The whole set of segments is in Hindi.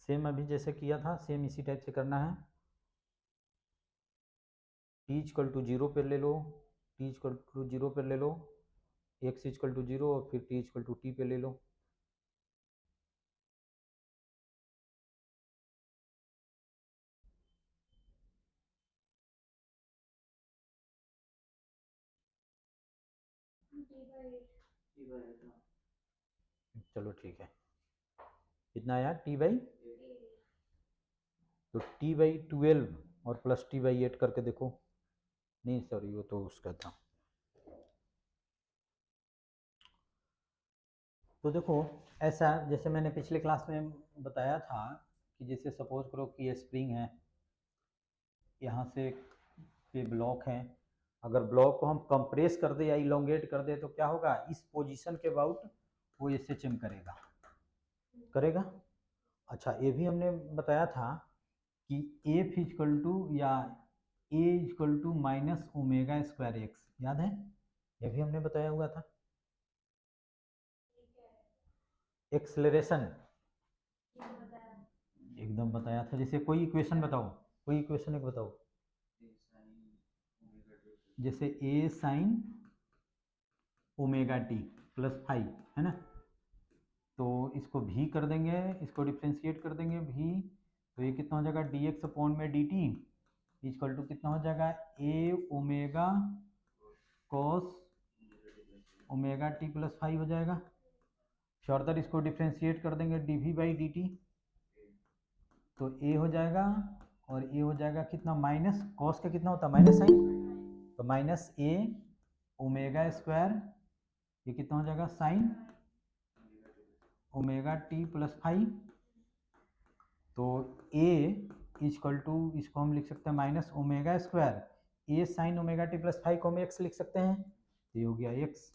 सेम अभी जैसे किया था सेम इसी टाइप से करना है। t इक्वल टू 0 पे ले लो, t इक्वल टू 0 पे ले लो, x इक्वल टू 0 और फिर t इक्वल टू t पे ले लो। चलो ठीक है, कितना आया t बाई, तो t बाई 12 और प्लस t बाई 8 करके देखो। नहीं सॉरी, वो तो उसका था। तो देखो ऐसा, जैसे मैंने पिछले क्लास में बताया था कि जैसे सपोज करो कि ये स्प्रिंग है, यहाँ से ये ब्लॉक है, अगर ब्लॉक को हम कंप्रेस कर दे या इलोंगेट कर दे तो क्या होगा, इस पोजीशन के अबाउट वो एसएचएम करेगा। अच्छा, ये भी हमने बताया था कि एफ इक्वल टू या A equal to minus omega square X, याद है, ये भी हमने बताया हुआ था। एक्सेलरेशन एकदम बताया था। जैसे कोई इक्वेशन बताओ, कोई इक्वेशन एक बताओ, जैसे ए साइन ओमेगा टी प्लस 5 है ना, तो इसको भी कर देंगे, इसको डिफ्रेंशिएट कर देंगे भी, तो ये कितना हो जाएगा डी एक्स अपॉन में डी टी इक्वल टू कितना हो जाएगा A omega cos omega T plus 5 हो जाएगा। फर्दर इसको डिफ्रेंशिएट कर देंगे D V by D T, तो ए हो जाएगा और ए हो जाएगा कितना, माइनस कॉस का कितना होता है माइनस साइन, तो माइनस ए ओमेगा स्क्वायर, ये कितना हो जाएगा साइन ओमेगा टी प्लस 5, तो ए इक्वल टू इसको हम लिख सकते हैं माइनस ओमेगा स्क्वायर ए साइन ओमेगा टी प्लस 5 को हम एक्स लिख सकते हैं, तो ये हो गया एक्स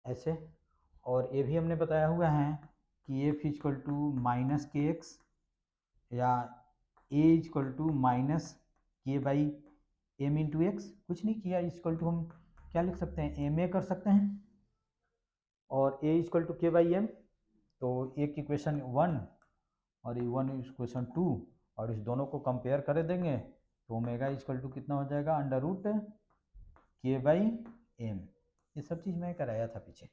ऐसे। और ये भी हमने बताया हुआ है कि एफ इक्वल टू माइनस के एक्स या ए इक्वल टू माइनस के बाई एम इंटू एक्स, कुछ नहीं किया, इक्वल टू हम क्या लिख सकते हैं एम ए कर सकते हैं, और ए इक्वल टू के बाई एम, तो एक इक्वेशन 1 और ये 1 इक्वेशन 2, और इस दोनों को कंपेयर कर देंगे तो ओमेगा इक्वल टू कितना हो जाएगा अंडर रूट के बाई एम। ये सब चीज़ मैं कराया था पीछे।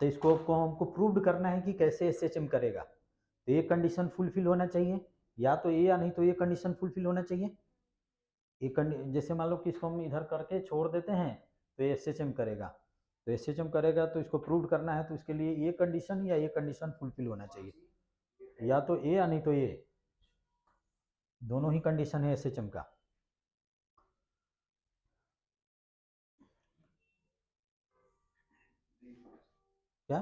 तो इसको हमको प्रूव्ड करना है कि कैसे एसएचएम करेगा, तो ये कंडीशन फुलफिल होना चाहिए, या तो ये या नहीं तो ये कंडीशन फुलफिल होना चाहिए। एक जैसे मान लो कि इसको हम इधर करके छोड़ देते हैं तो ये एसएचएम करेगा, तो एसएचएम करेगा तो इसको प्रूव करना है, तो इसके लिए ये कंडीशन या ये कंडीशन फुलफिल होना चाहिए, या तो ए या नहीं तो ये, दोनों ही कंडीशन है एसएचएम का। क्या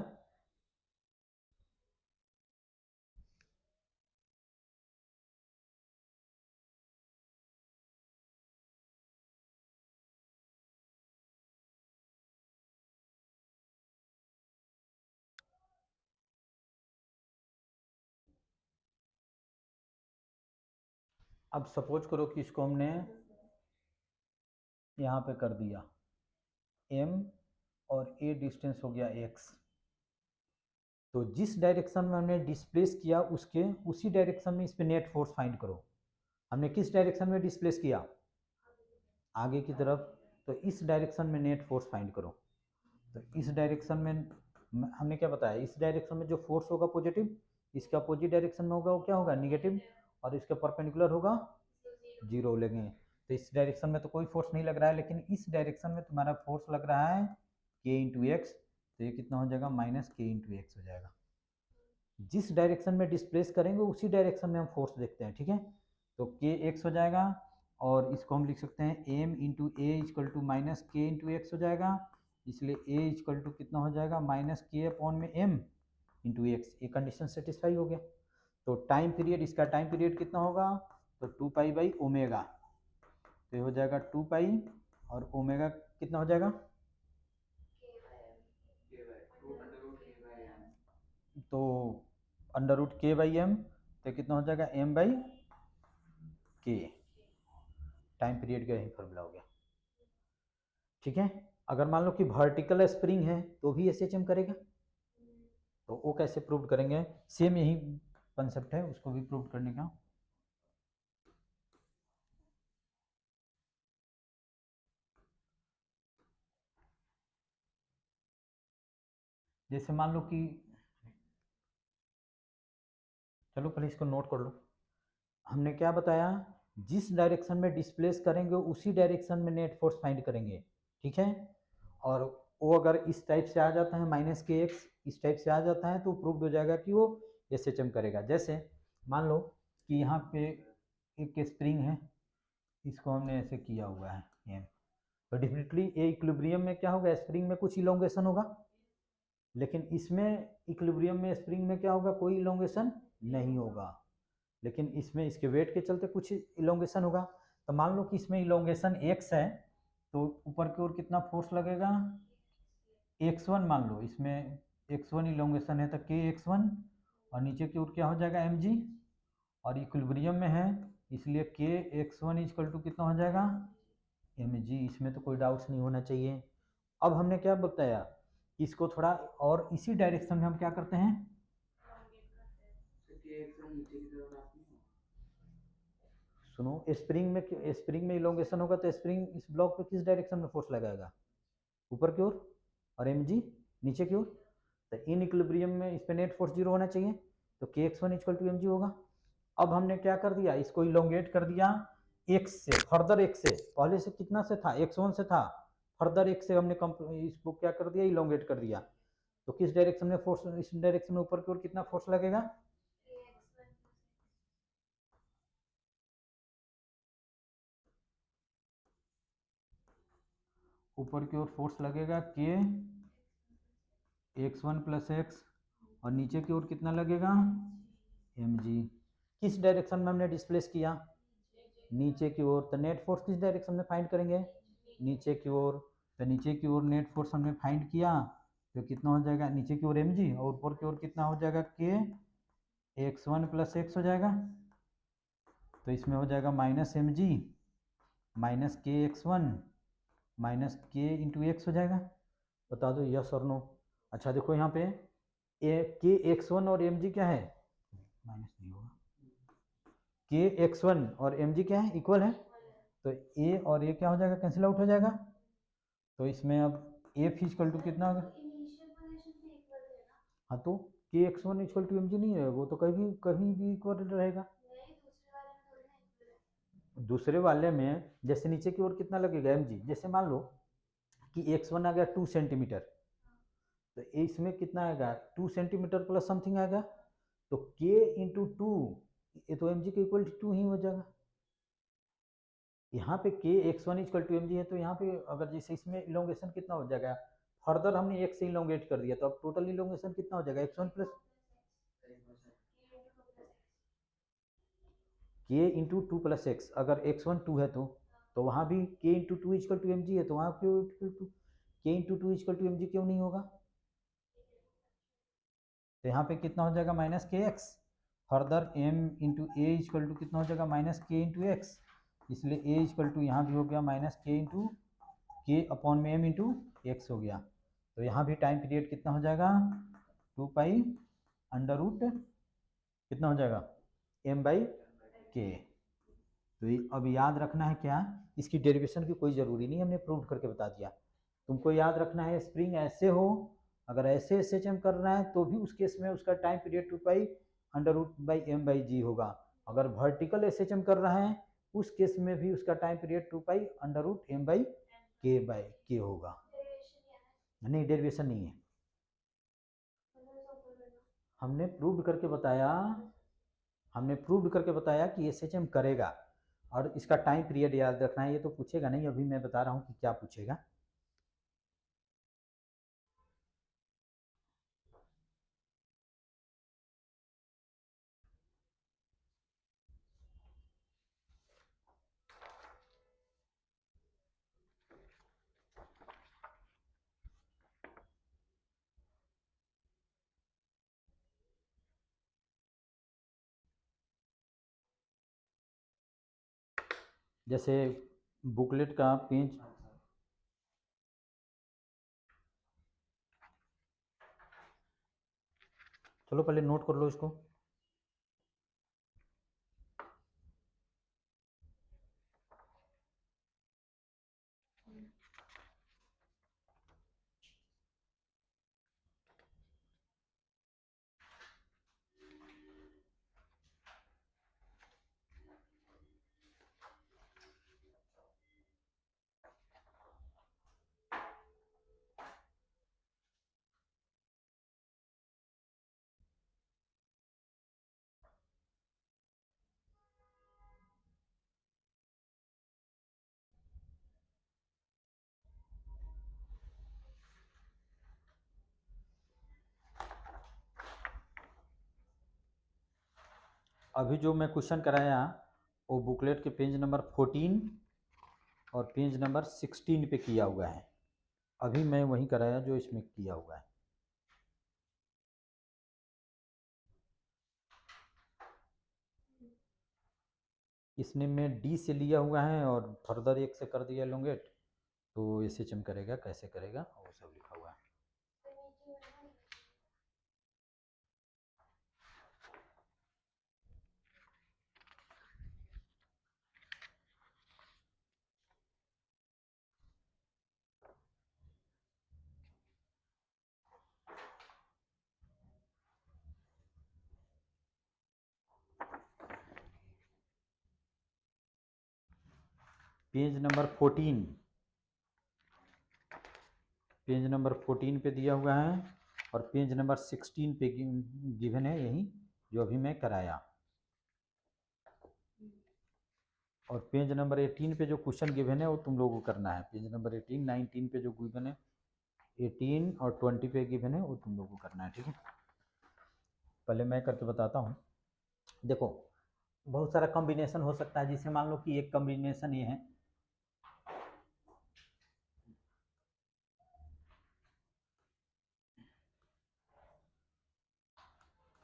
अब सपोज करो कि इसको हमने यहाँ पे कर दिया m और a डिस्टेंस हो गया x, तो जिस डायरेक्शन में हमने डिस्प्लेस किया उसके उसी डायरेक्शन में इस पे नेट फोर्स फाइंड करो। हमने किस डायरेक्शन में डिस्प्लेस किया, आगे की तरफ, तो इस डायरेक्शन में नेट फोर्स फाइंड करो। तो इस डायरेक्शन में हमने क्या बताया, इस डायरेक्शन में जो फोर्स होगा पॉजिटिव, इसका अपोजिट डायरेक्शन में होगा वो क्या होगा निगेटिव, और इसके परपेंडिकुलर होगा जीरो लेंगे। तो इस डायरेक्शन में तो कोई फोर्स नहीं लग रहा है, लेकिन इस डायरेक्शन में तुम्हारा फोर्स लग रहा है के इंटू एक्स, तो ये कितना हो जाएगा माइनस के इंटू एक्स हो जाएगा। जिस डायरेक्शन में डिस्प्लेस करेंगे उसी डायरेक्शन में हम फोर्स देखते हैं, ठीक है। तो के एक्स हो जाएगा, और इसको हम लिख सकते हैं M into A equal to minus K into X हो जाएगा, इसलिए ए इक्वल टू कितना हो जाएगा माइनस के अपॉन में एम इंटू एक्स, ये कंडीशन सेटिस्फाई हो गया। तो टाइम पीरियड, इसका टाइम पीरियड कितना होगा, तो 2 पाई बाई ओमेगा, तो ये हो जाएगा 2 पाई, और ओमेगा कितना हो जाएगा, तो अंडर रूट के बाई एम, तो कितना हो जाएगा एम बाई के, टाइम पीरियड का यही फॉर्मूला हो गया, ठीक है। अगर मान लो कि वर्टिकल स्प्रिंग है तो भी एसएचएम करेगा। तो वो कैसे प्रूव करेंगे, सेम यही कंसेप्ट है उसको भी प्रूव करने का। जैसे मान लो कि, चलो पहले इसको नोट कर लो। हमने क्या बताया, जिस डायरेक्शन में डिस्प्लेस करेंगे उसी डायरेक्शन में नेट फोर्स फाइंड करेंगे, ठीक है। और वो अगर इस टाइप से आ जाता है -kx, इस टाइप से आ जाता है तो प्रूव हो जाएगा कि वो एसएचएम करेगा। जैसे मान लो कि यहाँ पे एक स्प्रिंग है, इसको हमने ऐसे किया हुआ है ये, तो डेफिनेटली ये इक्विलिब्रियम में क्या होगा, स्प्रिंग में कुछ इलोंगेशन होगा, लेकिन इसमें इक्विलिब्रियम में स्प्रिंग में क्या होगा, कोई इलोंगेशन नहीं होगा, लेकिन इसमें इसके वेट के चलते कुछ इलोंगेशन होगा। तो मान लो कि इसमें इलोंगेशन x है, तो ऊपर की ओर कितना फोर्स लगेगा, x1 मान लो, इसमें x1 इलोंगेशन है तो kx1, और नीचे की ओर क्या हो जाएगा mg, और इक्विलिब्रियम में है इसलिए kx1 इक्वल टू कितना हो जाएगा mg। इसमें तो कोई डाउट्स नहीं होना चाहिए। अब हमने क्या बताया, इसको थोड़ा और इसी डायरेक्शन में हम क्या करते हैं, सुनो, स्प्रिंग में इलोंगेशन होगा तो स्प्रिंग इस ब्लॉक पे किस डायरेक्शन में फोर्स लगाएगा, ऊपर की ओर, और mg नीचे की ओर। तो इन इक्विलिब्रियम में इस पे नेट फोर्स जीरो होना चाहिए, तो kx1 इक्वल टू mg होगा। अब हमने क्या कर दिया, इसको इलोंगेट कर दिया x से, फर्दर x से, पहले से कितना से था, x1 से था, फर्दर x से हमने इसको क्या कर दिया, इलोंगेट कर दिया। तो किस डायरेक्शन में फोर्स, इस डायरेक्शन में ऊपर की ओर कितना फोर्स लगेगा, ऊपर की ओर फोर्स लगेगा k x1 प्लस x, और नीचे की ओर कितना लगेगा mg। किस डायरेक्शन में हमने डिस्प्लेस किया, नीचे की ओर, तो नेट फोर्स किस डायरेक्शन में फाइंड करेंगे, नीचे की ओर। तो नीचे की ओर नेट फोर्स हमने फाइंड किया, तो कितना हो जाएगा, नीचे की ओर mg, और ऊपर की ओर कितना हो जाएगा k x1 प्लस x हो जाएगा। तो इसमें हो जाएगा -mg minus kx1 minus k into X हो जाएगा। बता दो यस और नो। अच्छा देखो यहाँ पे kx1 और mg क्या है, माइनस नहीं होगा, kx1 और mg क्या है, इक्वल है, तो a और a क्या हो जाएगा, कैंसिल आउट हो जाएगा। तो इसमें अब a फिजिकल टू कितना होगा, हाँ तो kx1 इक्वल टू mg नहीं है, वो तो कहीं भी इक्वल रहेगा। दूसरे वाले में जैसे नीचे की ओर कितना लगेगा mg, जैसे मान लो कि x1 आ गया 2 सेंटीमीटर, तो इसमें कितना आएगा 2 सेंटीमीटर प्लस समथिंग आएगा, तो k इंटू टू, ये तो mg के इक्वल टू ही हो जाएगा। यहाँ पे k x1 equal to mg है, तो यहाँ पे अगर जैसे इसमें इलोंगेशन कितना हो जाएगा, फर्दर हमने x से इलोंगेट कर दिया, तो अब टोटल इलोंगेशन कितना हो जाएगा x1 plus k into two plus X. अगर x1 2 है तो वहाँ भी k into two equal to mg है, तो वहाँ क्यों k into two equal to mg क्यों नहीं होगा। तो यहाँ पे कितना हो जाएगा -kx, further m into A equal to कितना हो जाएगा -k इंटू एक्स, इसलिए a इक्वल टू यहाँ भी हो गया -k इंटू के अपॉन में m इंटू एक्स हो गया। तो यहाँ भी टाइम पीरियड कितना हो जाएगा 2 पाई अंडर रूट कितना हो जाएगा m/k। तो अब याद रखना है क्या, इसकी डेरिवेशन की कोई ज़रूरी नहीं, हमने प्रूव करके बता दिया। तुमको याद रखना है स्प्रिंग ऐसे हो, अगर ऐसे एसएचएम कर रहा है तो भी उस केस में उसका time period 2 pi under root by m/g होगा। अगर वर्टिकल एसएचएम कर रहा है उस केस में भी उसका time period 2 pi under root m/k होगा। नहीं डेरिवेशन नहीं है, हमने प्रूव करके बताया, हमने प्रूव करके बताया कि एसएचएम करेगा, और इसका टाइम पीरियड याद रखना है। ये तो पूछेगा नहीं, अभी मैं बता रहा हूँ कि क्या पूछेगा। जैसे बुकलेट का पेज चलो पहले नोट कर लो इसको। अभी जो मैं क्वेश्चन कराया वो बुकलेट के पेज नंबर 14 और पेज नंबर 16 पे किया हुआ है। अभी मैं वही कराया जो इसमें किया हुआ है। इसने मैं डी से लिया हुआ है और फर्दर एक से कर दिया एलोंगेट, तो एसएचएम करेगा, कैसे करेगा वो सब लिखा हुआ है। पेज नंबर 14, पेज नंबर 14 पे दिया हुआ है और पेज नंबर 16 पे गिवन है यही जो अभी मैं कराया। और पेज नंबर 18 पे जो क्वेश्चन गिवन है वो तुम लोगों को करना है। पेज नंबर 18, 19 पे जो गिवन है 18 और 20 पे गिवन है वो तुम लोगों को करना है, ठीक है। पहले मैं करके बताता हूँ। देखो बहुत सारा कॉम्बिनेशन हो सकता है, जिसे मान लो कि एक कॉम्बिनेशन ये है,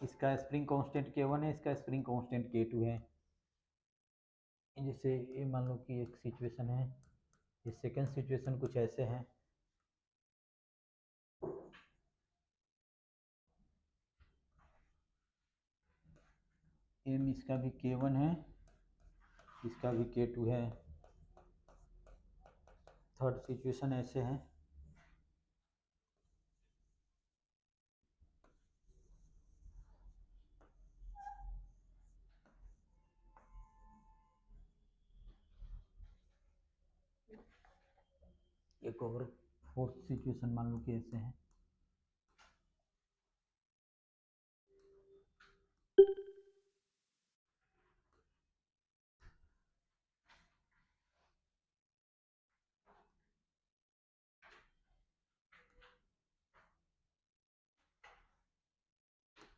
इसका स्प्रिंग कांस्टेंट K1 है, इसका स्प्रिंग कांस्टेंट K2 है। जैसे ये मान लो कि एक सिचुएशन है, ये सेकंड सिचुएशन कुछ ऐसे है। एम इसका भी K1 है, इसका भी K2 है। थर्ड सिचुएशन ऐसे है, एक और फोर्थ सिचुएशन मान लो कि ऐसे है।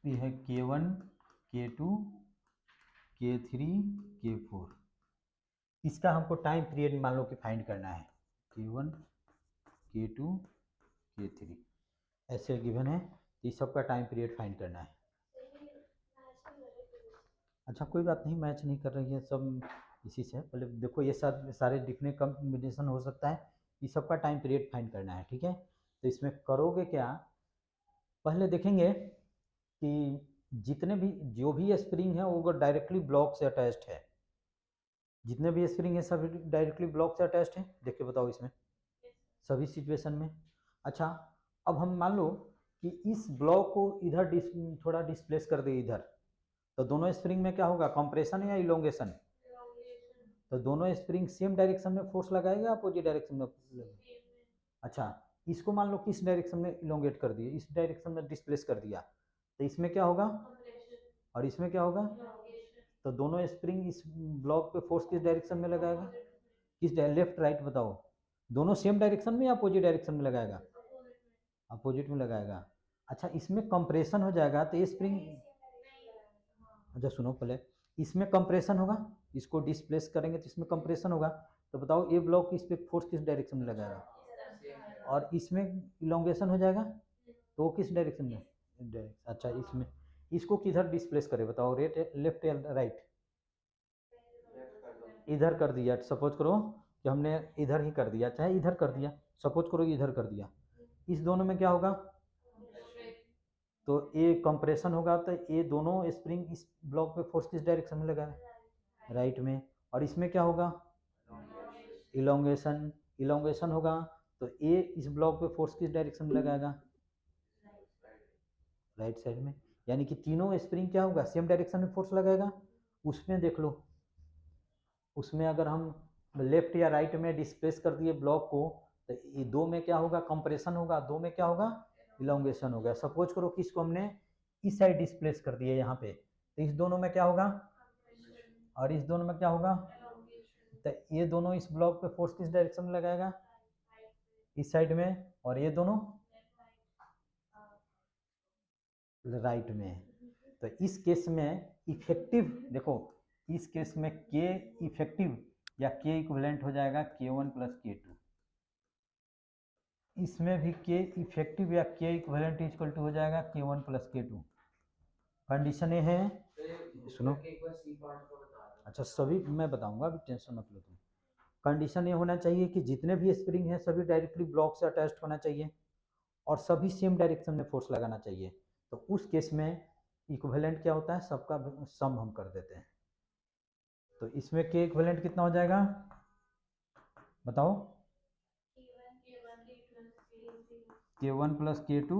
ये है K1, K2, K3, K4। इसका हमको टाइम पीरियड मान लो कि फाइंड करना है। K1, K2, K3 ऐसे गिवन है, इस सब का टाइम पीरियड फाइंड करना है। अच्छा कोई बात नहीं, मैच नहीं कर रही है सब इसी से। पहले देखो ये सारे डिफरेंट कॉम्बिनेशन हो सकता है, इस सब का टाइम पीरियड फाइंड करना है, ठीक है। तो इसमें करोगे क्या, पहले देखेंगे कि जितने भी जो भी स्प्रिंग है वो डायरेक्टली ब्लॉक से अटैच्ड है। जितने भी स्प्रिंग है सभी डायरेक्टली ब्लॉक से अटैच्ड है, देख के बताओ इसमें सभी सिचुएशन में। अच्छा अब हम मान लो कि इस ब्लॉक को इधर थोड़ा डिस्प्लेस कर दे इधर, तो दोनों स्प्रिंग में क्या होगा, कंप्रेशन या इलोंगेशन। तो दोनों स्प्रिंग सेम डायरेक्शन में फोर्स लगाएगा, अपोजिट डायरेक्शन में। अच्छा इसको मान लो किस डायरेक्शन में इलोंगेट कर दिए, इस डायरेक्शन में डिस्प्लेस कर दिया, तो इसमें क्या होगा और इसमें क्या होगा। तो दोनों स्प्रिंग इस ब्लॉक पे फोर्स किस डायरेक्शन में लगाएगा, किस लेफ्ट राइट बताओ, दोनों सेम डायरेक्शन में या अपोजिट डायरेक्शन में लगाएगा, अपोजिट में लगाएगा। अच्छा इसमें कंप्रेशन हो जाएगा तो ये स्प्रिंग, अच्छा सुनो पहले, इसमें कंप्रेशन होगा, इसको डिस्प्लेस करेंगे तो इसमें कंप्रेशन होगा, तो बताओ ये ब्लॉक इस पे फोर्स किस डायरेक्शन में लगाएगा, और इसमें इलोंगेशन हो जाएगा तो किस डायरेक्शन में, अच्छा इसमें इसको किधर डिस्प्लेस करे बताओ, लेफ्ट या राइट, इधर कर दिया। सपोज करो कि हमने इधर ही कर दिया, चाहे इधर कर दिया, सपोज करो इधर कर दिया, इस दोनों में क्या होगा, तो ए कंप्रेशन होगा तो ये दोनों स्प्रिंग इस ब्लॉक पे फोर्स किस डायरेक्शन में लगाएगा, राइट में। और इसमें क्या होगा, इलोंगेशन, इलोंगेशन होगा तो ए इस ब्लॉक पे फोर्स किस डायरेक्शन में लगाएगा, राइट साइड में। यानी कि तीनों स्प्रिंग क्या होगा, सेम डायरेक्शन में फोर्स लगाएगा। उसमें देख लो, उसमें अगर हम लेफ्ट या राइट में डिस्प्लेस कर दिए ब्लॉक को तो ये दो में क्या होगा, कंप्रेशन होगा, दो में क्या होगा, इलोंगेशन होगा। सपोज करो कि इसको हमने इस साइड डिस्प्लेस कर दिया यहाँ पे, तो इस दोनों में क्या होगा, और इस दोनों में क्या होगा, तो ये दोनों इस ब्लॉक पे फोर्स किस डायरेक्शन में लगाएगा, इस साइड में, और ये दोनों राइट में। तो इस केस में इफेक्टिव देखो, इस केस में के इफेक्टिव या के इक्विवेलेंट हो जाएगा K1 प्लस K2। इसमें भी के इफेक्टिव या के इक्विवेलेंट इक्वल टू हो जाएगा K1 प्लस K2। कंडीशन ये है, सुनो, अच्छा सभी मैं बताऊंगा, अभी टेंशन मत लो तुम। कंडीशन ये होना चाहिए कि जितने भी स्प्रिंग हैं सभी डायरेक्टली ब्लॉक से अटैच्ड होना चाहिए और सभी सेम डायरेक्शन में फोर्स लगाना चाहिए। तो उस केस में इक्विवेलेंट क्या होता है, सबका सम हम कर देते हैं। तो इसमें के इक्विवेलेंट कितना हो जाएगा, बताओ, K1 plus K2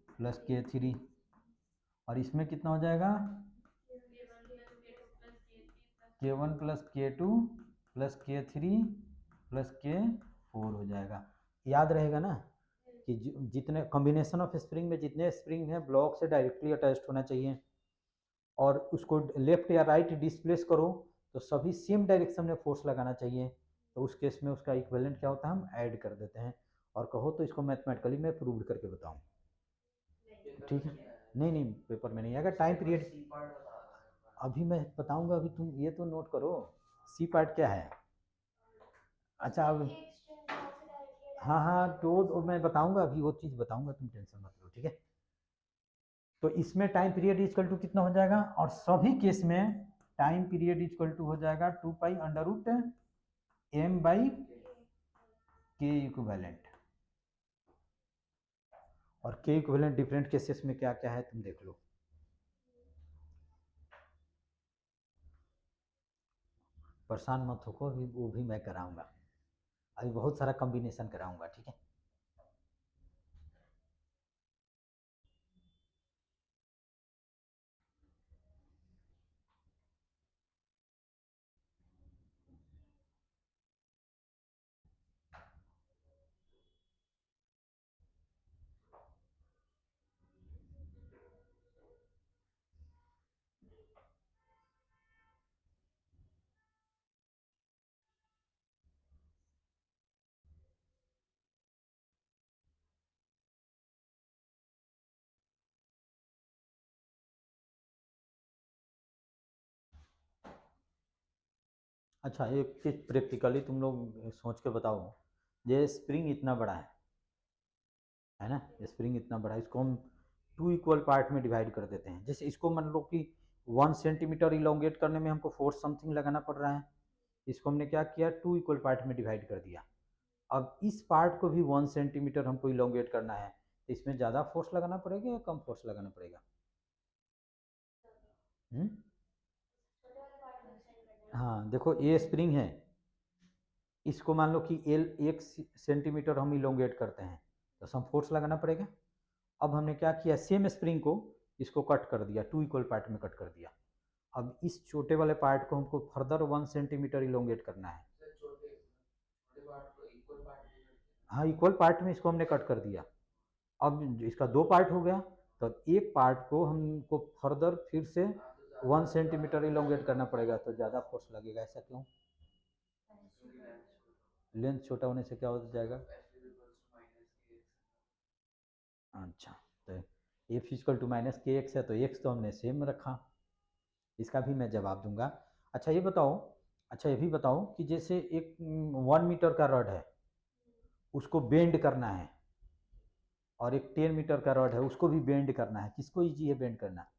plus K3। और इसमें कितना हो जाएगा, K1 plus K2 plus K3 plus K4 हो जाएगा। याद रहेगा ना कि जितने कॉम्बिनेशन ऑफ स्प्रिंग में जितने स्प्रिंग हैं ब्लॉक से डायरेक्टली अटैच्ड होना चाहिए, और उसको लेफ्ट या राइट डिस्प्लेस करो तो सभी सेम डायरेक्शन में फोर्स लगाना चाहिए। तो उस केस में उसका इक्विवेलेंट क्या होता है, हम ऐड कर देते हैं। और कहो तो इसको मैथमेटिकली मैं प्रूव करके बताऊं, ठीक है। नहीं नहीं, पेपर में नहीं आएगा, टाइम पीरियड अभी मैं बताऊंगा, अभी तुम ये तो नोट करो, सी पार्ट क्या है। अच्छा अब, हाँ हाँ, तो मैं बताऊंगा, अभी वो चीज़ बताऊंगा, तुम टेंशन मत लो, ठीक है। तो इसमें टाइम पीरियड इक्वल टू कितना हो जाएगा, और सभी केस में टाइम पीरियड इक्वल टू हो जाएगा 2 pi under root m by K equivalent. और के इक्विवेलेंट डिफरेंट केसेस में क्या क्या है तुम देख लो। परेशान मत हो, अभी वो भी मैं कराऊंगा, अभी बहुत सारा कॉम्बिनेशन कराऊंगा, ठीक है। अच्छा एक चीज प्रैक्टिकली तुम लोग सोच के बताओ, ये स्प्रिंग इतना बड़ा है ना, स्प्रिंग इतना बड़ा है, इसको हम 2 इक्वल पार्ट में डिवाइड कर देते हैं। जैसे इसको मान लो कि 1 सेंटीमीटर इलोंगेट करने में हमको फोर्स समथिंग लगाना पड़ रहा है, इसको हमने क्या किया, 2 इक्वल पार्ट में डिवाइड कर दिया। अब इस पार्ट को भी 1 सेंटीमीटर हमको इलोंगेट करना है, तो इसमें ज़्यादा फोर्स लगाना पड़ेगा या कम फोर्स लगाना पड़ेगा, हुँ? हाँ देखो, ये स्प्रिंग है, इसको मान लो कि एल 1 सेंटीमीटर हम इलोंगेट करते हैं, तो सम फोर्स लगाना पड़ेगा। अब हमने क्या किया, सेम स्प्रिंग को इसको कट कर दिया, 2 इक्वल पार्ट में कट कर दिया। अब इस छोटे वाले पार्ट को हमको फर्दर 1 सेंटीमीटर इलोंगेट करना है। हाँ इक्वल पार्ट में इसको हमने कट कर दिया। अब इसका 2 पार्ट हो गया, तो एक पार्ट को हमको फर्दर फिर से 1 सेंटीमीटर इलोंगेट करना पड़ेगा, तो ज़्यादा फोर्स लगेगा। ऐसा क्यों, लेंथ छोटा होने से क्या हो जाएगा, अच्छा, तो एफ इक्वल टू माइनस के एक्स है, तो एक्स तो हमने सेम रखा, इसका भी मैं जवाब दूंगा। अच्छा ये बताओ, अच्छा ये भी बताओ कि जैसे एक 1 मीटर का रॉड है, उसको बेंड करना है, और एक 10 मीटर का रॉड है, उसको भी बेंड करना है, किसको ईजी है बेंड करना,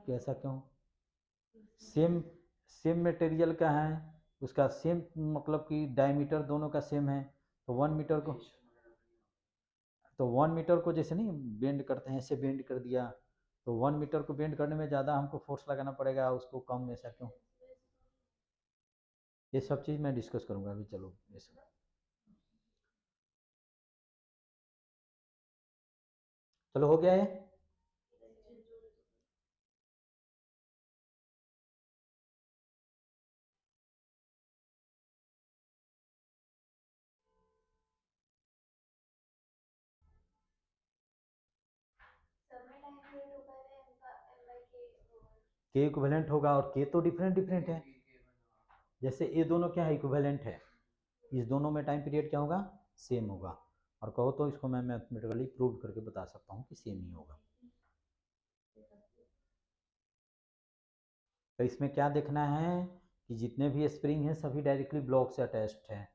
कैसा क्यों, सेम सेम मटेरियल का है, उसका सेम मतलब कि डायमीटर दोनों का सेम है, तो 1 मीटर को, तो 1 मीटर को जैसे नहीं बेंड करते हैं, ऐसे बेंड कर दिया, तो 1 मीटर को बेंड करने में ज़्यादा हमको फोर्स लगाना पड़ेगा, उसको कम, ऐसा क्यों? ये सब चीज़ मैं डिस्कस करूँगा अभी। चलो ये सब चलो हो गया ये। के इक्विवेलेंट होगा, और के तो डिफरेंट डिफरेंट है। जैसे ये दोनों क्या है, इक्विवेलेंट है, इस दोनों में टाइम पीरियड क्या होगा, सेम होगा। और कहो तो इसको मैं मैथमेटिकली प्रूव करके बता सकता हूँ कि सेम ही होगा। तो इसमें क्या देखना है कि जितने भी स्प्रिंग हैं सभी डायरेक्टली ब्लॉक से अटैच्ड हैं।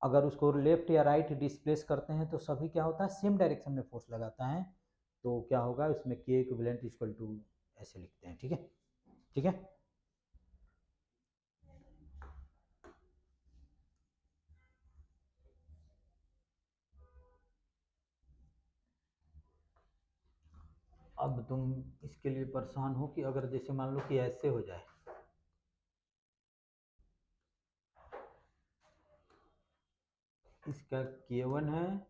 अगर उसको लेफ्ट या राइट डिस्प्लेस करते हैं तो सभी क्या होता है, सेम डायरेक्शन में फोर्स लगाता है। तो क्या होगा इसमें, के इक्विवेलेंट इक्वल टू ऐसे लिखते हैं। ठीक है, ठीक है। अब तुम इसके लिए परेशान हो कि अगर जैसे मान लो कि ऐसे हो जाए, इसका K1 है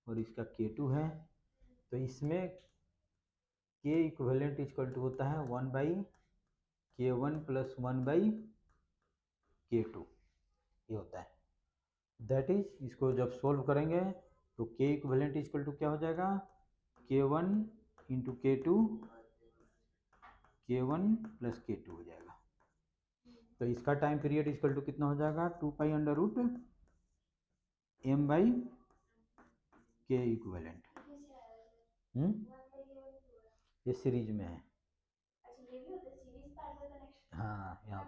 और इसका K2 है, तो इसमें के इक्विवेलेंट इक्वल टू होता है 1/K1 प्लस 1/K2, ये होता है। दैट इज, इसको जब सोल्व करेंगे तो के इक्विवेलेंट इक्वल टू क्या हो जाएगा, K1 into K2, K1 plus K2 हो जाएगा। तो इसका टाइम पीरियड इक्वल टू कितना हो जाएगा, 2π√M/K इक्विवेलेंट। ये सीरीज में है। हाँ, यहाँ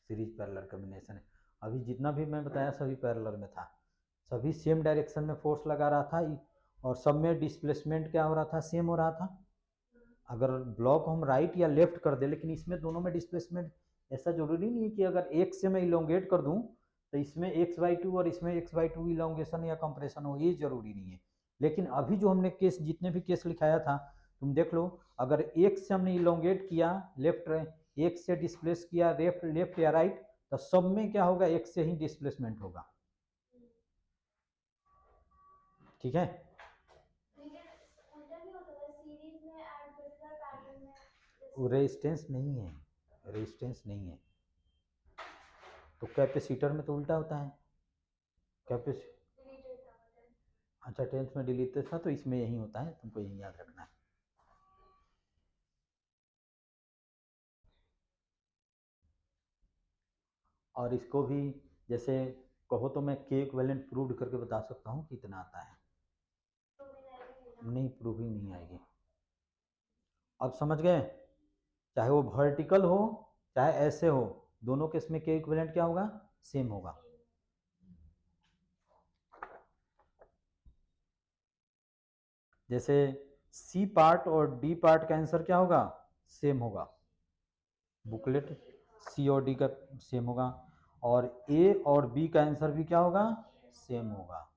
सीरीज पैरेलल कॉम्बिनेशन है। अभी जितना भी मैं बताया सभी पैरेलल में था, सभी सेम डायरेक्शन में फोर्स लगा रहा था, और सब में डिस्प्लेसमेंट क्या हो रहा था, सेम हो रहा था। अगर ब्लॉक हम राइट या लेफ्ट कर दे, लेकिन इसमें दोनों में डिस्प्लेसमेंट, ऐसा जरूरी नहीं है कि अगर एक से मैं इलोंगेट कर दूं तो इसमें x/2 और इसमें x/2 इलोंगेशन या कंप्रेशन हो, ये जरूरी नहीं है। लेकिन अभी जो हमने केस, जितने भी केस लिखाया था, तुम देख लो, अगर एक से हमने इलोंगेट किया लेफ्ट, एक से डिस्प्लेस किया लेफ्ट, लेफ्ट या राइट, तो सब में क्या होगा, एक से ही डिस्प्लेसमेंट होगा। ठीक है, वो रेजिस्टेंस नहीं है, रेजिस्टेंस नहीं है। तो कैपेसिटर में तो उल्टा होता है। कैपेस अच्छा, 10th में डिलीटेड था, तो इसमें यही होता है, तुमको यही याद रखना है। और इसको भी जैसे कहो तो मैं के इक्विवेलेंट प्रूव करके बता सकता हूँ कितना आता है। नहीं, प्रूविंग नहीं आएगी। अब समझ गए, चाहे वो वर्टिकल हो चाहे ऐसे हो, दोनों केस में के इक्विवेलेंट क्या होगा, सेम होगा। जैसे सी पार्ट और डी पार्ट का आंसर क्या होगा, सेम होगा। बुकलेट सी और डी का सेम होगा, और ए और बी का आंसर भी क्या होगा, सेम होगा।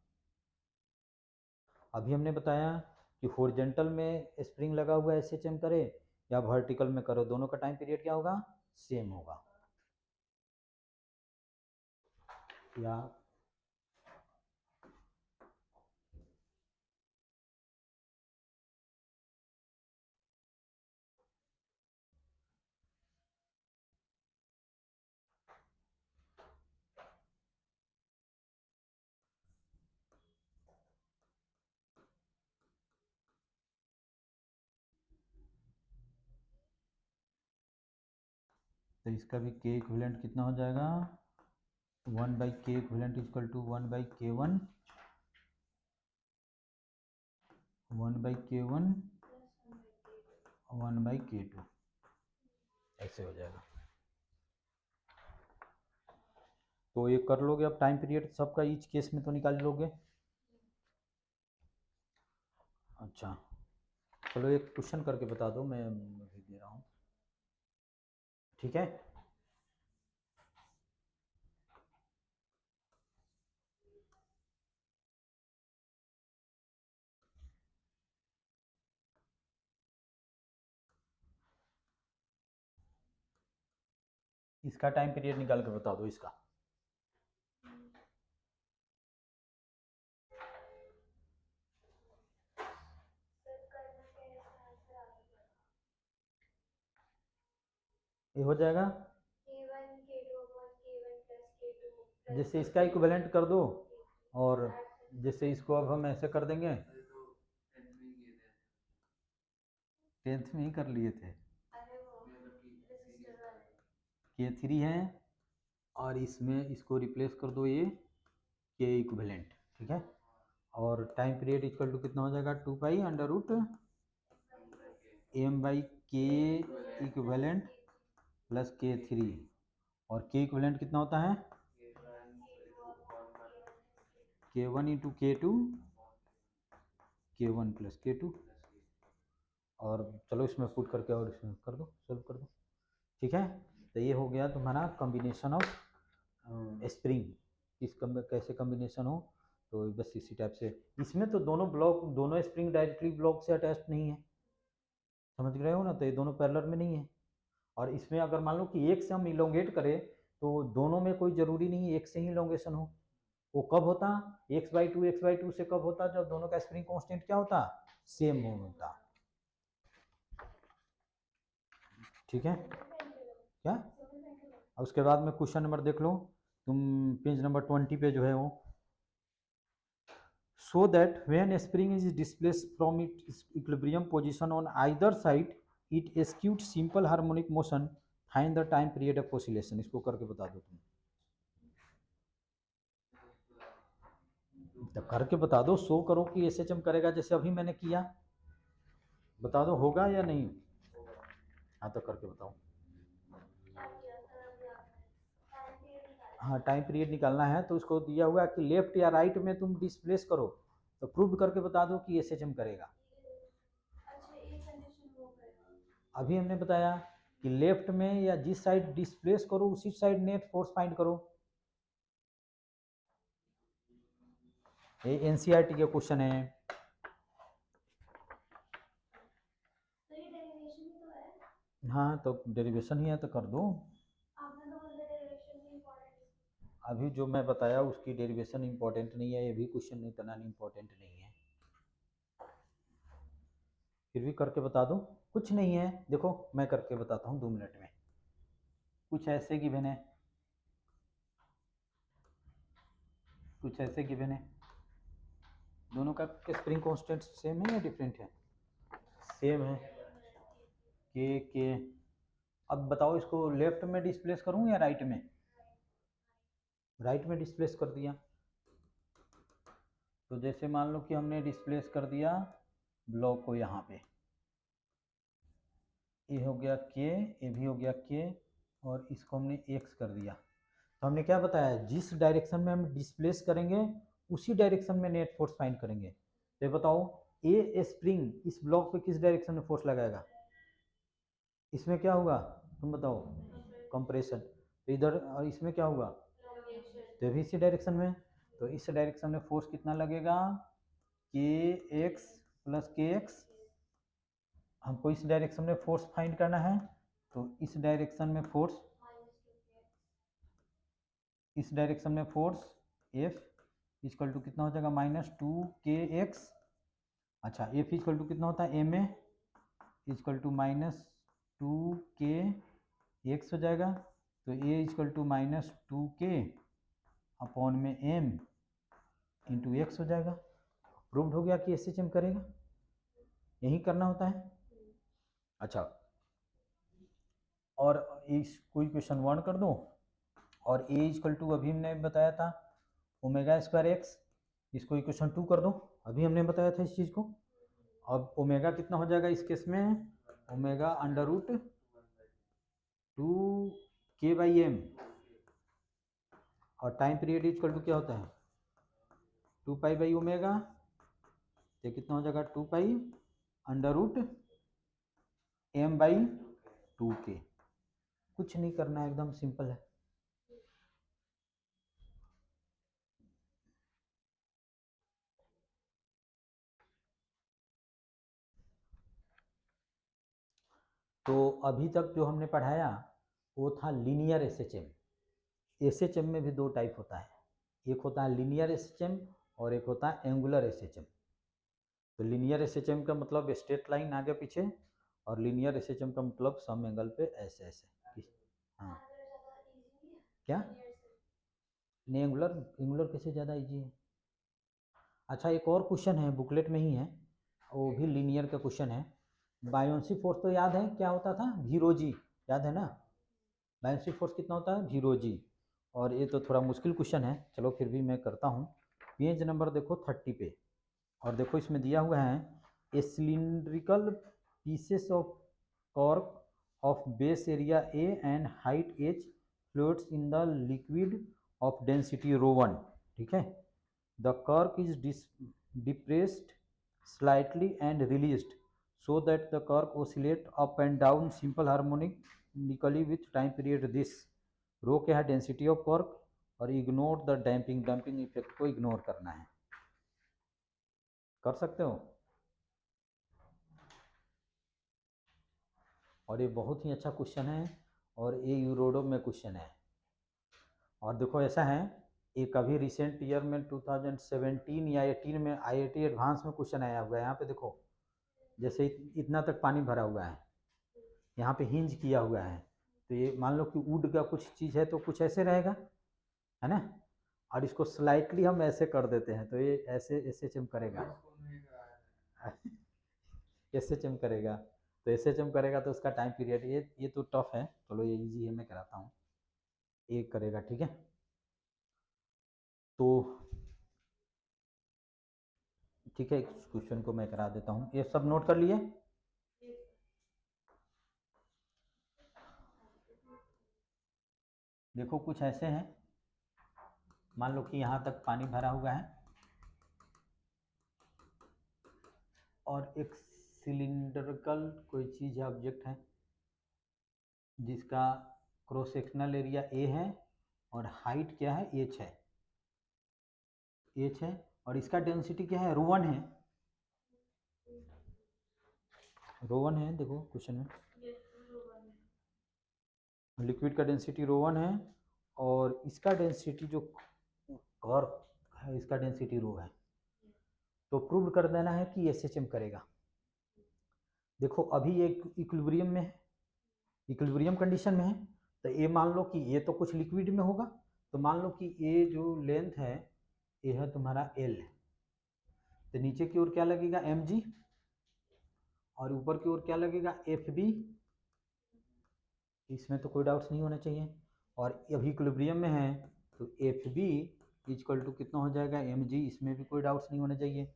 अभी हमने बताया कि हॉरिजॉन्टल में स्प्रिंग लगा हुआ एसएचएम करे या वर्टिकल में करो, दोनों का टाइम पीरियड क्या होगा, सेम होगा। या तो इसका भी के इक्विवेलेंट कितना हो जाएगा, 1/K equivalent equal to 1/K1, 1/K1, 1/K2, ऐसे हो जाएगा। तो ये कर लोगे, अब टाइम पीरियड सबका ईच केस में तो निकाल लोगे। अच्छा, चलो एक क्वेश्चन करके बता दो, मैं अभी दे रहा हूँ। ठीक है, इसका टाइम पीरियड निकाल के बता दो इसका। ये हो जाएगा, जैसे इसका इक्विवेलेंट कर दो, और जैसे इसको अब हम ऐसे कर देंगे, 10th में ही कर लिए थे। K3 है, और इसमें इसको रिप्लेस कर दो ये K इक्विवेलेंट, ठीक है। और टाइम पीरियड इक्वल टू कितना हो जाएगा, 2 pi under root m/k equivalent plus K3, और K इक्विवेलेंट कितना होता है, K1 into K2 K1 plus K2। और चलो इसमें पुट करके और इसमें कर दो, सॉल्व कर दो, ठीक है। तो ये हो गया तुम्हारा कॉम्बिनेशन ऑफ स्प्रिंग, कैसे कॉम्बिनेशन हो, तो बस इसी टाइप से। इसमें तो दोनों स्प्रिंग डायरेक्टली ब्लॉक से अटैच नहीं है, समझ रहे हो ना, तो ये दोनों पैरेलल में नहीं है। और इसमें अगर मान लो कि एक से हम इलोंगेट करें, तो दोनों में कोई ज़रूरी नहीं है एक से ही इलोंगेशन हो। वो कब होता, x/2 से कब होता, जब दोनों का स्प्रिंग कांस्टेंट क्या होता, सेम होता, ठीक है क्या। और उसके बाद में क्वेश्चन नंबर देख लो तुम, पेज नंबर 20 पे जो है वो, so that when a spring is displaced from its equilibrium position on either side it executes simple harmonic motion, find the time period of oscillation। इसको करके बता दो तुम, तो करके बता दो, शो करो कि एसएचएम करेगा जैसे अभी मैंने किया, बता दो होगा या नहीं। हाँ तो करके बताओ। हाँ टाइम पीरियड निकालना है, तो उसको दिया हुआ है कि लेफ्ट या राइट में तुम डिस्प्लेस करो, तो प्रूव करके बता दो कि एसएचएम करेगा। अभी हमने बताया कि लेफ्ट में या जिस साइड डिस्प्लेस करो उसी साइड नेट फोर्स फाइंड करो। ये एनसीईआरटी के क्वेश्चन है। हाँ तो डेरिवेशन ही है तो कर दो। अभी जो मैं बताया उसकी डेरिवेशन इंपॉर्टेंट नहीं है, ये भी क्वेश्चन इतना इंपॉर्टेंट नहीं है, फिर भी करके बता दो, कुछ नहीं है। देखो मैं करके बताता हूँ 2 मिनट में। कुछ ऐसे गिवन है, कुछ ऐसे गिवन है, दोनों का स्प्रिंग कांस्टेंट सेम है या डिफरेंट है, सेम है, के। अब बताओ इसको लेफ्ट में डिस्प्लेस करूँ या राइट में, राइट में डिस्प्लेस कर दिया, तो जैसे मान लो कि हमने डिस्प्लेस कर दिया ब्लॉक को यहाँ पे, ये हो गया के, ये भी हो गया के, और इसको हमने एक्स कर दिया। तो हमने क्या बताया, जिस डायरेक्शन में हम डिस्प्लेस करेंगे उसी डायरेक्शन में नेट फोर्स फाइंड करेंगे। तो बताओ ए स्प्रिंग इस ब्लॉक पे किस डायरेक्शन में फोर्स लगाएगा, इसमें क्या होगा तुम बताओ, कंप्रेशन। तो इधर और इसमें क्या होगा, तो भी इसी डायरेक्शन में, तो इस डायरेक्शन में फोर्स कितना लगेगा, के एक्स प्लस के एक्स। हमको इस डायरेक्शन में फोर्स फाइंड करना है, तो इस डायरेक्शन में फोर्स, इस डायरेक्शन में फोर्स एफ इक्वल टू कितना हो जाएगा, -2kx। अच्छा एफ इक्वल टू कितना होता है, M A equal to -2kx हो जाएगा, तो A equal to -2k upon में m इंटू एक्स हो जाएगा। प्रूव्ड हो गया कि एसएचएम करेगा, यही करना होता है। अच्छा और इस कोई क्वेश्चन 1 कर दो, और ए इक्वल टू अभी हमने बताया था ω²x, इसको इक्वेशन 2 कर दो, अभी हमने बताया था इस चीज़ को। अब ओमेगा कितना हो जाएगा इस केस में, ω√2k/m, और टाइम पीरियड इक्वल टू क्या होता है 2π/ω, तो कितना हो जाएगा 2π√m/2k। कुछ नहीं करना है, एकदम सिंपल है। तो अभी तक जो हमने पढ़ाया वो था लीनियर एसएचएम। एसएचएम में भी दो टाइप होता है, एक होता है लीनियर एसएचएम और एक होता है एंगुलर एसएचएम। तो लीनियर एसएचएम का मतलब स्ट्रेट लाइन आगे पीछे, और लीनियर एसएचएम का मतलब सम एंगल पे ऐसे ऐसे। हाँ क्या नहीं, एंगुलर एंगुलर कैसे ज़्यादा इजी है? अच्छा एक और क्वेश्चन है, बुकलेट में ही है, वो भी लीनियर का क्वेश्चन है। बायोन्सी फोर्स तो याद है क्या होता था, जीरो जी, याद है ना? बायोन्सी फोर्स कितना होता है, जीरो जी। और ये तो थोड़ा मुश्किल क्वेश्चन है, चलो फिर भी मैं करता हूँ। पेज नंबर देखो 30 पे, और देखो इसमें दिया हुआ है a cylindrical pieces of cork of base area A and height H floats in the liquid of density rho one. ठीक है, the cork is depressed slightly and released so that the cork oscillate up and down simple harmonically with time period this। रो क्या है, डेंसिटी ऑफ cork, और ignore the damping, damping effect को इग्नोर करना है। कर सकते हो? और ये बहुत ही अच्छा क्वेश्चन है, और ये यूरोडो में क्वेश्चन है। और देखो ऐसा है, ये कभी रिसेंट ईयर में 2017 या 18 में आईआईटी एडवांस में क्वेश्चन आया हुआ है। यहाँ पे देखो, जैसे इतना तक पानी भरा हुआ है, यहाँ पे हिंज किया हुआ है, तो ये मान लो कि वुड का कुछ चीज़ है तो कुछ ऐसे रहेगा, है ना? और इसको स्लाइटली हम ऐसे कर देते हैं तो ये ऐसे ऐसे चमकरेगा, ऐसे चमकरेगा। तो ऐसे चमकरेगा तो उसका टाइम पीरियड, ये तो टफ है, चलो ये इजी है, मैं कराता हूँ। एक करेगा, ठीक है? तो ठीक है, इस क्वेश्चन को मैं करा देता हूँ, ये सब नोट कर लिए? देखो कुछ ऐसे हैं, मान लो कि यहाँ तक पानी भरा हुआ है, और एक सिलिंड्रिकल कोई चीज़ है, ऑब्जेक्ट है, जिसका क्रॉस सेक्शनल एरिया ए है और हाइट क्या है, एच है, एच है, और इसका डेंसिटी क्या है, रो वन है, रो वन है। देखो क्वेश्चन में लिक्विड का डेंसिटी रो वन है, और इसका डेंसिटी जो कर्व है इसका डेंसिटी रो है। तो प्रूव कर देना है कि एसएचएम करेगा। देखो अभी ये इक्विलिब्रियम में है, इक्विलिब्रियम कंडीशन में है, तो ये मान लो कि ये तो कुछ लिक्विड में होगा, तो मान लो कि ये जो लेंथ है ये है तुम्हारा एल, तो नीचे की ओर क्या लगेगा, एम जी, और ऊपर की ओर क्या लगेगा, एफ बी। इसमें तो कोई डाउट्स नहीं होना चाहिए। और अभी इक्विलिब्रियम में है तो एफ बी इक्वल टू कितना हो जाएगा, एम जी, इसमें भी कोई डाउट्स नहीं होने चाहिए।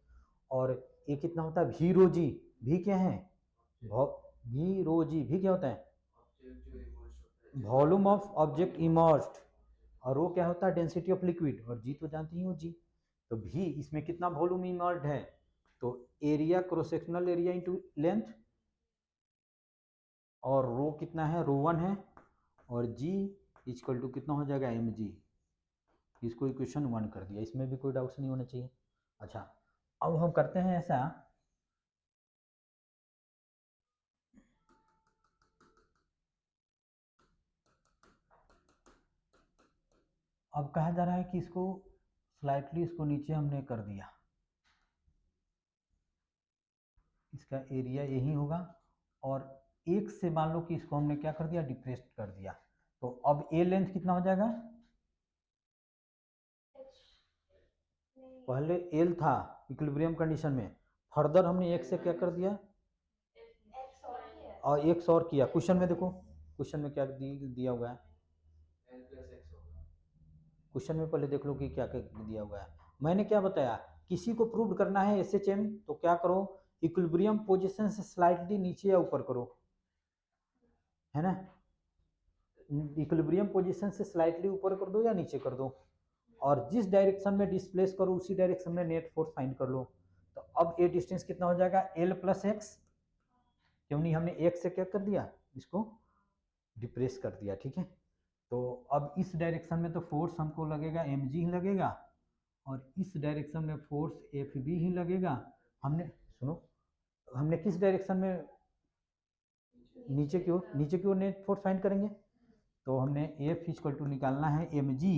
और ये कितना होता है, भी रो जी, भी क्या है, भी रो जी, भी क्या होता है, वॉल्यूम ऑफ ऑब्जेक्ट इमर्स्ड, और वो क्या होता है, डेंसिटी ऑफ लिक्विड, और जी तो जानती ही हो जी। तो भी इसमें कितना वॉल्यूम इमर्स्ड है, तो area cross sectional area into length, और रो कितना है, रो वन है, और जी इक्वल टू कितना हो जाएगा, एम जी। इसको इक्वेशन वन कर दिया, इसमें भी कोई डाउट्स नहीं होना चाहिए। अच्छा अब हम करते हैं ऐसा, अब कहा जा रहा है कि इसको स्लाइटली इसको नीचे हमने कर दिया, इसका एरिया यही होगा, और एक से मान लो कि इसको हमने क्या कर दिया, डिप्रेस्ड कर दिया, तो अब ए लेंथ कितना हो जाएगा, पहले एल था इक्विलिब्रियम कंडीशन में, फर्दर हमने एक से क्या कर दिया, और एक और किया। क्वेश्चन में देखो, क्वेश्चन में क्या दिया हुआ है, क्वेश्चन में पहले देख लो कि क्या क्या दिया हुआ है। मैंने क्या बताया, किसी को प्रूव करना है एसएचएम तो क्या करो, इक्विलिब्रियम पोजीशन से स्लाइटली नीचे या ऊपर करो, है ना? इक्विलिब्रियम पोजीशन से स्लाइटली ऊपर कर दो या नीचे कर दो, और जिस डायरेक्शन में डिस्प्लेस करो उसी डायरेक्शन में नेट फोर्स फाइंड कर लो। तो अब ये डिस्टेंस कितना हो जाएगा, एल प्लस एक्स, क्यों नहीं, हमने एक से क्या कर दिया, इसको डिप्रेस कर दिया, ठीक है? तो अब इस डायरेक्शन में तो फोर्स हमको लगेगा एम जी ही लगेगा, और इस डायरेक्शन में फोर्स एफ बी ही लगेगा। हमने सुनो, हमने किस डायरेक्शन में, नीचे की ओर, नीचे की ओर नेट फोर्स फाइंड करेंगे, तो हमने एफ इक्वल टू निकालना है M G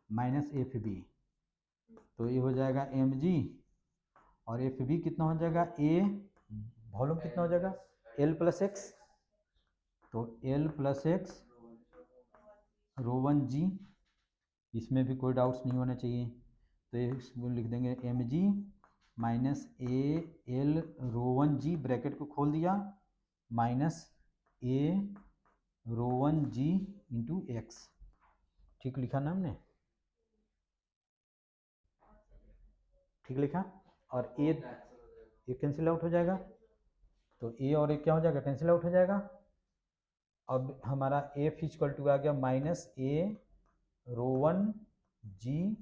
minus F B, तो ये हो जाएगा एम जी और एफ बी कितना हो जाएगा, ए वॉल्यूम कितना हो जाएगा एल प्लस एक्स, तो एल प्लस एक्स रो वन जी, इसमें भी कोई डाउट्स नहीं होना चाहिए, तो ये लिख देंगे M G minus A L rho one G, bracket को खोल दिया, minus A rho one G into X, ठीक लिखा ना हमने, ठीक लिखा, और ए कैंसिल आउट हो जाएगा, तो ए और ए क्या हो जाएगा, कैंसिल आउट हो जाएगा। अब हमारा एफ इक्वल टू आ गया माइनस ए रो वन जी,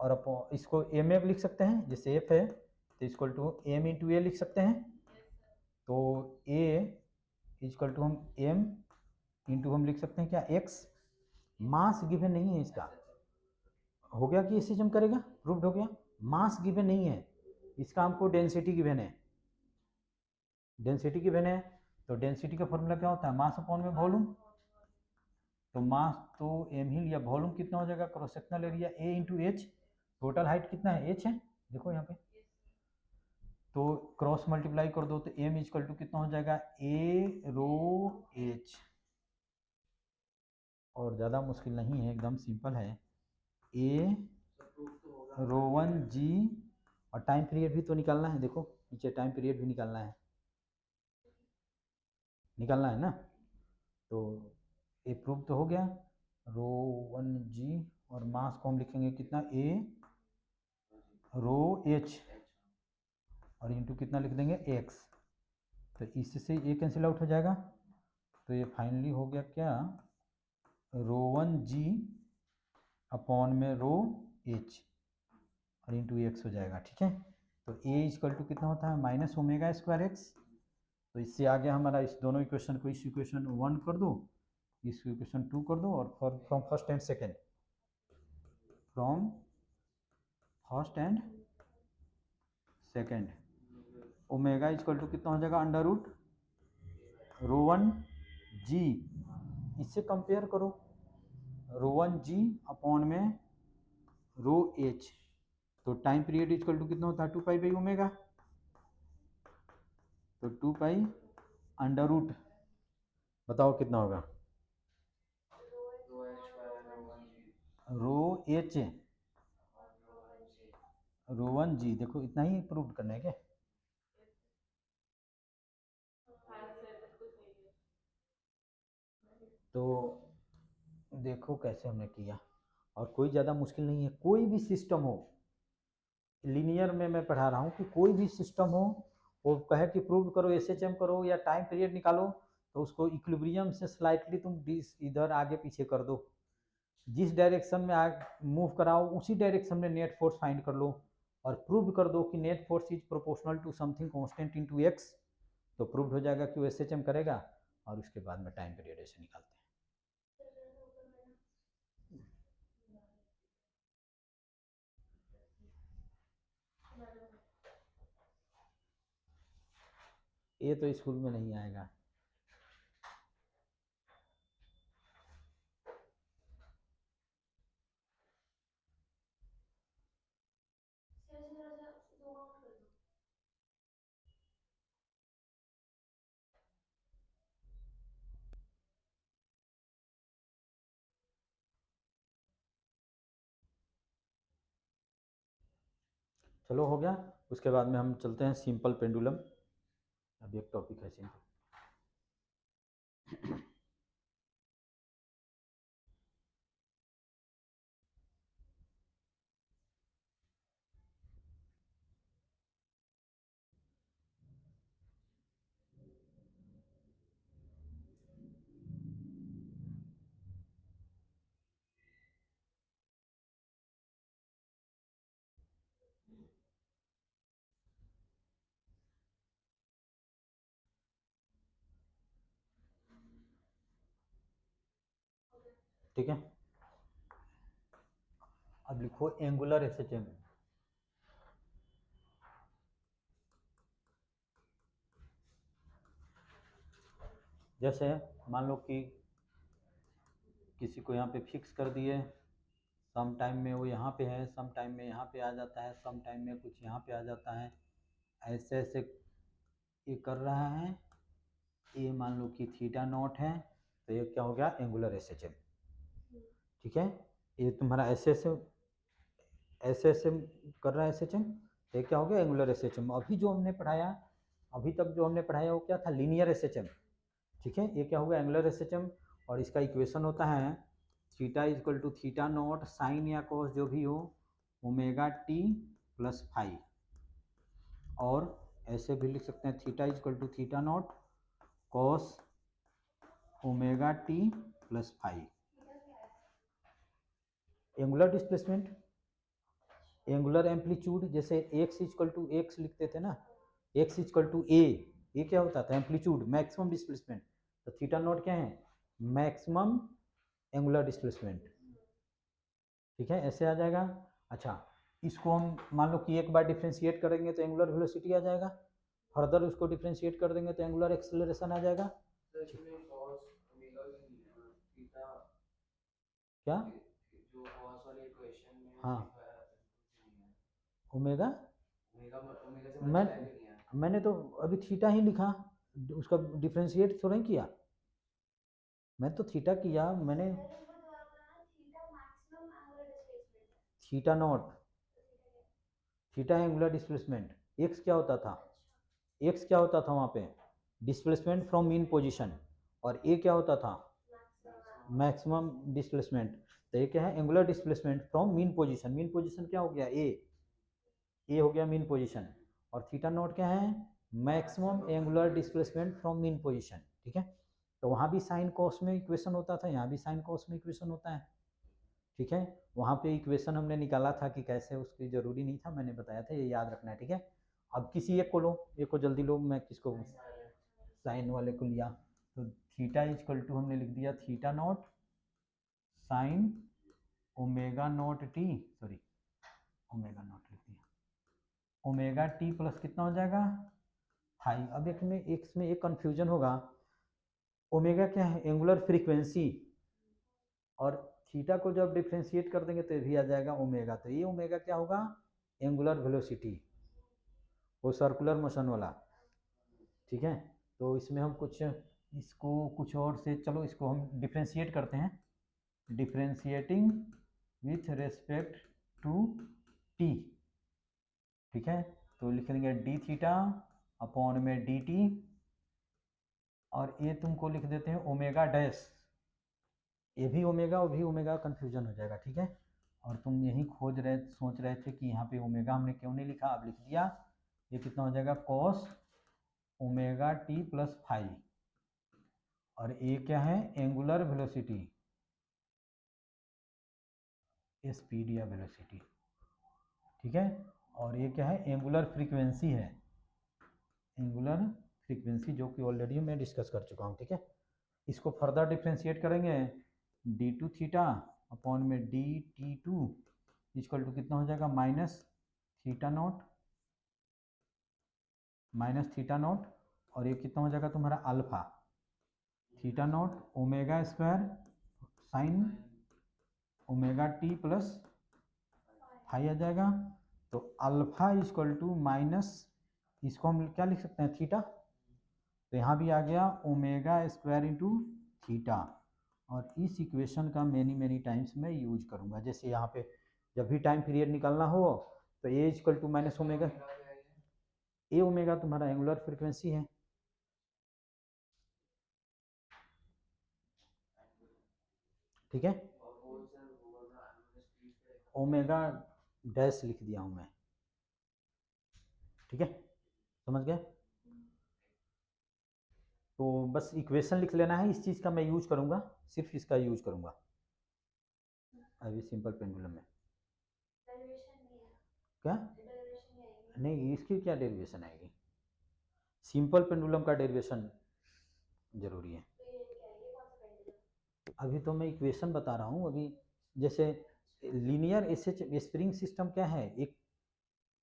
और इसको एम में लिख सकते हैं, जैसे एफ है तो इक्वल टू एम इंटू ए लिख सकते हैं, तो ए इक्वल टू हम एम इंटू हम लिख सकते हैं क्या एक्स, मास गिवन नहीं है इसका, हो गया कि इसी जम करेगा, प्रूव्ड हो गया, मास गिवन नहीं है इसका, हमको डेंसिटी गिवन है, डेंसिटी गिवन है, तो डेंसिटी का फॉर्मूला क्या होता है, मास अपॉन में वॉल्यूम, तो मास तो एम ही लिया, वॉल्यूम कितना हो जाएगा, cross sectional area A into H, total height कितना है एच है, देखो यहाँ पे, तो क्रॉस मल्टीप्लाई कर दो तो एम इक्वल टू कितना हो जाएगा ए रो एच, और ज़्यादा मुश्किल नहीं है, एकदम सिंपल है, ए रो वन जी, और टाइम पीरियड भी तो निकालना है, देखो नीचे टाइम पीरियड भी निकालना है ना, तो ए प्रूव तो हो गया, रो वन जी, और मास को हम लिखेंगे कितना ए रो एच, और इंटू कितना लिख देंगे एक्स, तो इससे ये कैंसिल आउट हो जाएगा, तो ये फाइनली हो गया क्या, रो वन जी अपॉन में रो एच और इंटू एक्स हो जाएगा, ठीक है, तो ए इक्वल टू कितना होता है माइनस ओमेगा स्क्वायर एक्स, तो इससे आगे हमारा इस दोनों इक्वेशन को, इस इक्वेशन वन कर दो, इस इक्वेशन टू कर दो, और from first and second, from first and second, omega equal to कितना हो जाएगा under root rho one G, इससे कंपेयर करो, रो वन जी अपॉन में रो एच, तो टाइम पीरियड इक्वल टू कितना होता है 2 पाई बाई ओमेगा, तो 2 पाई अंडर रूट, बताओ कितना होगा, रो एच रो वन जी, देखो इतना ही प्रूव करना है क्या, तो देखो कैसे हमने किया, और कोई ज़्यादा मुश्किल नहीं है, कोई भी सिस्टम हो, लीनियर में मैं पढ़ा रहा हूँ कि कोई भी सिस्टम हो, वो कहे कि प्रूव करो एसएचएम करो या टाइम पीरियड निकालो, तो उसको इक्विलिब्रियम से स्लाइटली तुम इधर आगे पीछे कर दो, जिस डायरेक्शन में मूव कराओ उसी डायरेक्शन में नेट फोर्स फाइंड कर लो, और प्रूव कर दो कि net force is proportional to something constant into X, तो प्रूव हो जाएगा कि वो एसएचएम करेगा, और उसके बाद में टाइम पीरियड ऐसे निकालते हैं। ये तो स्कूल में नहीं आएगा, चलो हो गया, उसके बाद में हम चलते हैं सिंपल पेंडुलम, अभी एक टॉपिक है सिंपल। ठीक है, अब लिखो एंगुलर एसएचएम, जैसे मान लो कि किसी को यहाँ पे फिक्स कर दिए, सम टाइम में वो यहाँ पे है, सम टाइम में यहाँ पे आ जाता है, सम टाइम में कुछ यहाँ पे आ जाता है, ऐसे ऐसे ये कर रहा है। ये मान लो कि थीटा नॉट है, तो ये क्या हो गया, एंगुलर एस एच एम। ठीक है, ये तुम्हारा एस एस एम कर रहा है एस एच एम, तो ये क्या हो गया, एंगुलर एस एच एम। अभी जो हमने पढ़ाया, अभी तक जो हमने पढ़ाया वो क्या था, लीनियर एस एच एम। ठीक है, ये क्या होगा, एंगुलर एस एच एम। और इसका इक्वेशन होता है theta is equal to theta naught sine या कॉस जो भी हो, ओमेगा टी प्लस फाई। और ऐसे भी लिख सकते हैं theta is equal to theta naught cos omega T plus phi. Angular displacement, angular amplitude, जैसे एक्स इक्वल टू एक्स लिखते थे ना, एक्स इक्वल टू ए, ये क्या होता था, एम्पलीट्यूड, मैक्सिमम डिस्प्लेसमेंट। तो थीटा नॉट क्या है, मैक्सिमम एंगुलर डिस्प्लेसमेंट। ठीक है, ऐसे आ जाएगा। अच्छा, इसको हम मान लो कि एक बार डिफ्रेंशिएट करेंगे तो एंगुलर वेलोसिटी आ जाएगा, फर्दर उसको डिफ्रेंशिएट कर देंगे तो एंगुलर एक्सेलरेशन आ जाएगा। क्या, हाँ, ओमेगा, मैंने तो अभी थीटा ही लिखा, उसका डिफ्रेंशिएट थोड़ा ही किया, मैं तो थीटा किया मैंने, theta naught, theta angular displacement. X क्या होता था, एक्स क्या होता था वहाँ पे, डिस्प्लेसमेंट फ्रॉम मीन पोजीशन, और ए क्या होता था, मैक्सिमम डिस्प्लेसमेंट। तो ये क्या है, angular displacement from mean position. Mean position क्या हो गया, ए हो गया मीन पोजीशन, और थीटा नॉट क्या है, maximum angular displacement from mean position. ठीक है, तो वहाँ भी साइन कॉस में इक्वेशन होता था, यहाँ भी साइन कॉस में इक्वेशन होता है। ठीक है, वहाँ पे इक्वेशन हमने निकाला था कि कैसे, उसकी ज़रूरी नहीं था, मैंने बताया था, ये याद रखना है। ठीक है, अब किसी एक को लो, एक को जल्दी लो, मैं किसको, साइन वाले को लिया, तो थीटा इजकल टू हमने लिख दिया theta naught sine omega naught T, sorry omega naught लिख दिया, ओमेगा टी प्लस कितना हो जाएगा, फाइव। अब एक में एक कंफ्यूजन होगा, ओमेगा क्या है, एंगुलर फ्रीक्वेंसी, और थीटा को जब डिफ्रेंशिएट कर देंगे तो भी आ जाएगा ओमेगा, तो ये ओमेगा क्या होगा, एंगुलर वेलोसिटी, वो सर्कुलर मोशन वाला। ठीक है, तो इसमें हम कुछ, इसको कुछ और से, चलो इसको हम डिफ्रेंशिएट करते हैं, differentiating with respect to T. ठीक है, तो लिख लेंगे डी थीटा अपॉन में डी टी, और ये तुमको लिख देते हैं ओमेगा डैश, ये भी ओमेगा वो भी ओमेगा, कंफ्यूजन हो जाएगा। ठीक है, और तुम यही सोच रहे थे कि यहाँ पे ओमेगा हमने क्यों नहीं लिखा, अब लिख दिया। ये कितना हो जाएगा, cos omega T plus five, और ये क्या है, एंगुलर वेलोसिटी, स्पीड या वेलोसिटी। ठीक है, और ये क्या है, एंगुलर फ्रीक्वेंसी है, एंगुलर फ्रीक्वेंसी, जो कि ऑलरेडी मैं डिस्कस कर चुका हूँ। ठीक है, इसको फर्दर डिफ्रेंशिएट करेंगे, डी टू थीटा अपॉन में D T two equal to कितना हो जाएगा, minus theta naught, minus theta naught, और ये कितना हो जाएगा तुम्हारा alpha, theta naught omega square sine omega T plus five आ जाएगा। तो अल्फा इक्वल टू माइनस, इसको हम क्या लिख सकते हैं, थीटा, तो यहाँ भी आ गया ओमेगा स्क्वायर इंटू थीटा। और इस इक्वेशन का मैनी टाइम्स मैं यूज करूँगा, जैसे यहाँ पे जब भी टाइम पीरियड निकालना हो तो A equal to minus omega, A omega तुम्हारा एंगुलर फ्रीक्वेंसी है। ठीक है, ओमेगा डैश लिख दिया हूँ मैं। ठीक है, समझ गए, तो बस इक्वेशन लिख लेना है, इस चीज़ का मैं यूज करूँगा, सिर्फ इसका यूज करूँगा अभी सिंपल पेंडुलम में। क्या, नहीं इसकी क्या डेरिवेशन आएगी, सिंपल पेंडुलम का डेरिवेशन जरूरी है। अभी तो मैं इक्वेशन बता रहा हूँ अभी, जैसे linear S H spring system क्या है, एक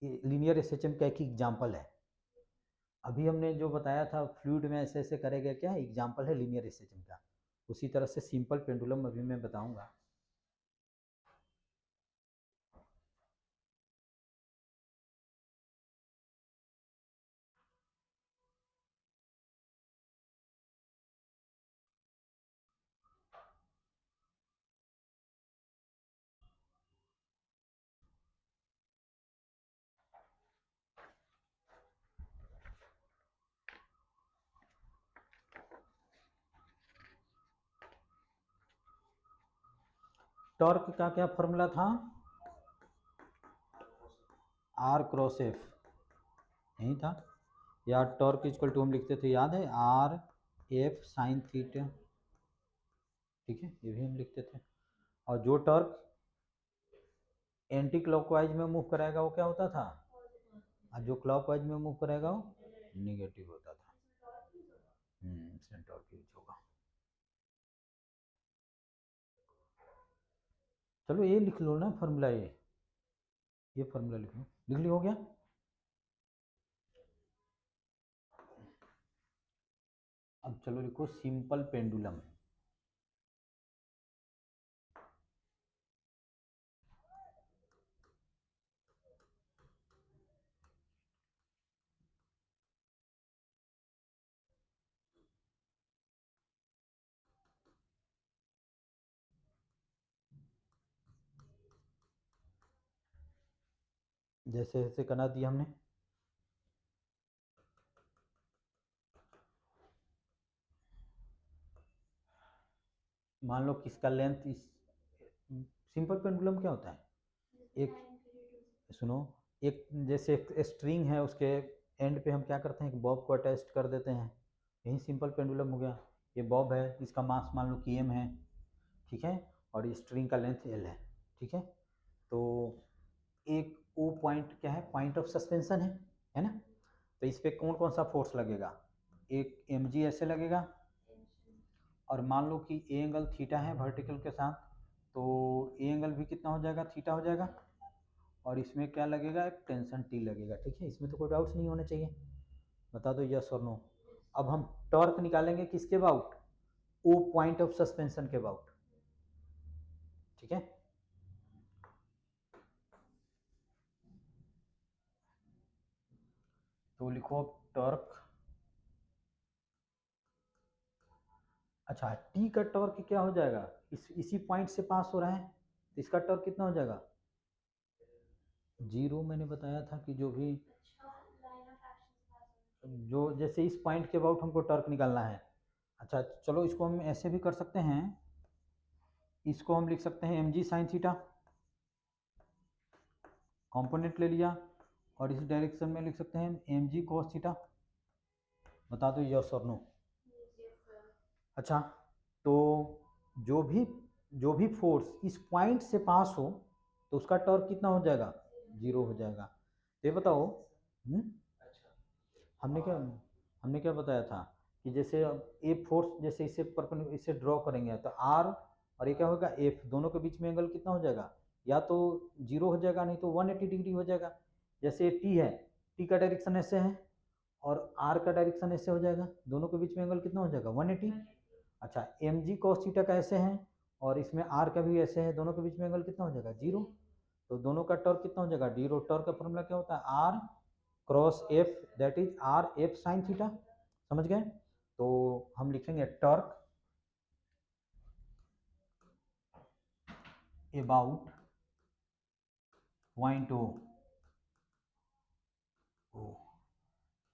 लीनियर एस एच एम का एक एग्जाम्पल है। अभी हमने जो बताया था फ्लूइड में ऐसे ऐसे करेगा, क्या एग्जाम्पल है लीनियर एस एच एम का। उसी तरह से सिंपल पेंडुलम अभी मैं बताऊंगा। टॉर्क का क्या फॉर्मूला था? आर क्रॉस एफ, यही था। या टॉर्क इक्वल टू हम लिखते थे, याद है, आर एफ साइन थीटा, ठीक है, ये भी हम लिखते थे। और जो टॉर्क एंटी क्लॉकवाइज में मूव कराएगा वो क्या होता था, और जो क्लॉकवाइज में मूव कराएगा वो निगेटिव होता था। इसमें टॉर्क यूज होगा। चलो ये लिख लो ना फॉर्मूला, ये फॉर्मूला लिख लो, लिख लिया, हो गया। अब चलो लिखो सिंपल पेंडुलम। जैसे जैसे करना दिया हमने, मान लो किसका लेंथ, इस सिंपल पेंडुलम क्या होता है, एक, सुनो, एक जैसे एक स्ट्रिंग है, उसके एंड पे हम क्या करते हैं, एक बॉब को अटैच कर देते हैं, यही सिंपल पेंडुलम हो गया। ये बॉब है, इसका मास मान लो कि m है, ठीक है, और ये स्ट्रिंग का लेंथ l है, ठीक है। तो एक ओ पॉइंट क्या है, पॉइंट ऑफ सस्पेंशन है ना। तो इस पर कौन कौन सा फोर्स लगेगा, एक mg ऐसे लगेगा, और मान लो कि ए एंगल थीटा है वर्टिकल के साथ, तो ए एंगल भी कितना हो जाएगा, थीटा हो जाएगा, और इसमें क्या लगेगा, एक टेंशन टी लगेगा, ठीक है। इसमें तो कोई डाउट्स नहीं होने चाहिए, बता दो यस और नो। अब हम टॉर्क निकालेंगे किसके about, O point of suspension के अबाउट, ठीक है। तो लिखो टॉर्क, अच्छा टी का टॉर्क क्या हो जाएगा, इसी पॉइंट से पास हो रहा है, तो इसका टॉर्क कितना हो जाएगा, जीरो। मैंने बताया था कि जो भी, जो जैसे इस पॉइंट के अबाउट हमको टॉर्क निकालना है। अच्छा चलो इसको हम ऐसे भी कर सकते हैं, इसको हम लिख सकते हैं M G sine theta, component ले लिया, और इस डायरेक्शन में लिख सकते हैं एम जी कोस थीटा। बता दो यस और नो। अच्छा, तो जो भी जो भी फोर्स इस पॉइंट से पास हो तो उसका टॉर्क कितना हो जाएगा, जीरो हो जाएगा। तो ये बताओ, हमने क्या हमने क्या बताया था कि जैसे ए फोर्स, जैसे इसे परपेंडिकुलर इसे ड्रॉ करेंगे तो आर और ये क्या होगा एफ, दोनों के बीच में एंगल कितना हो जाएगा, या तो जीरो हो जाएगा, नहीं तो 180 डिग्री हो जाएगा। जैसे टी है, टी का डायरेक्शन ऐसे है और आर का डायरेक्शन ऐसे हो जाएगा, दोनों के बीच में एंगल कितना हो जाएगा, 180। अच्छा एम जी कॉस थीटा का ऐसे है और इसमें आर का भी ऐसे है, दोनों के बीच में एंगल कितना हो जाएगा, जीरो। तो दोनों का टॉर्क कितना हो जाएगा, जीरो। टॉर्क का फॉर्मूला क्या होता है, R cross F, that is R F sine theta. समझ गए। तो हम लिखेंगे टॉर्क अबाउट पॉइंट ओ,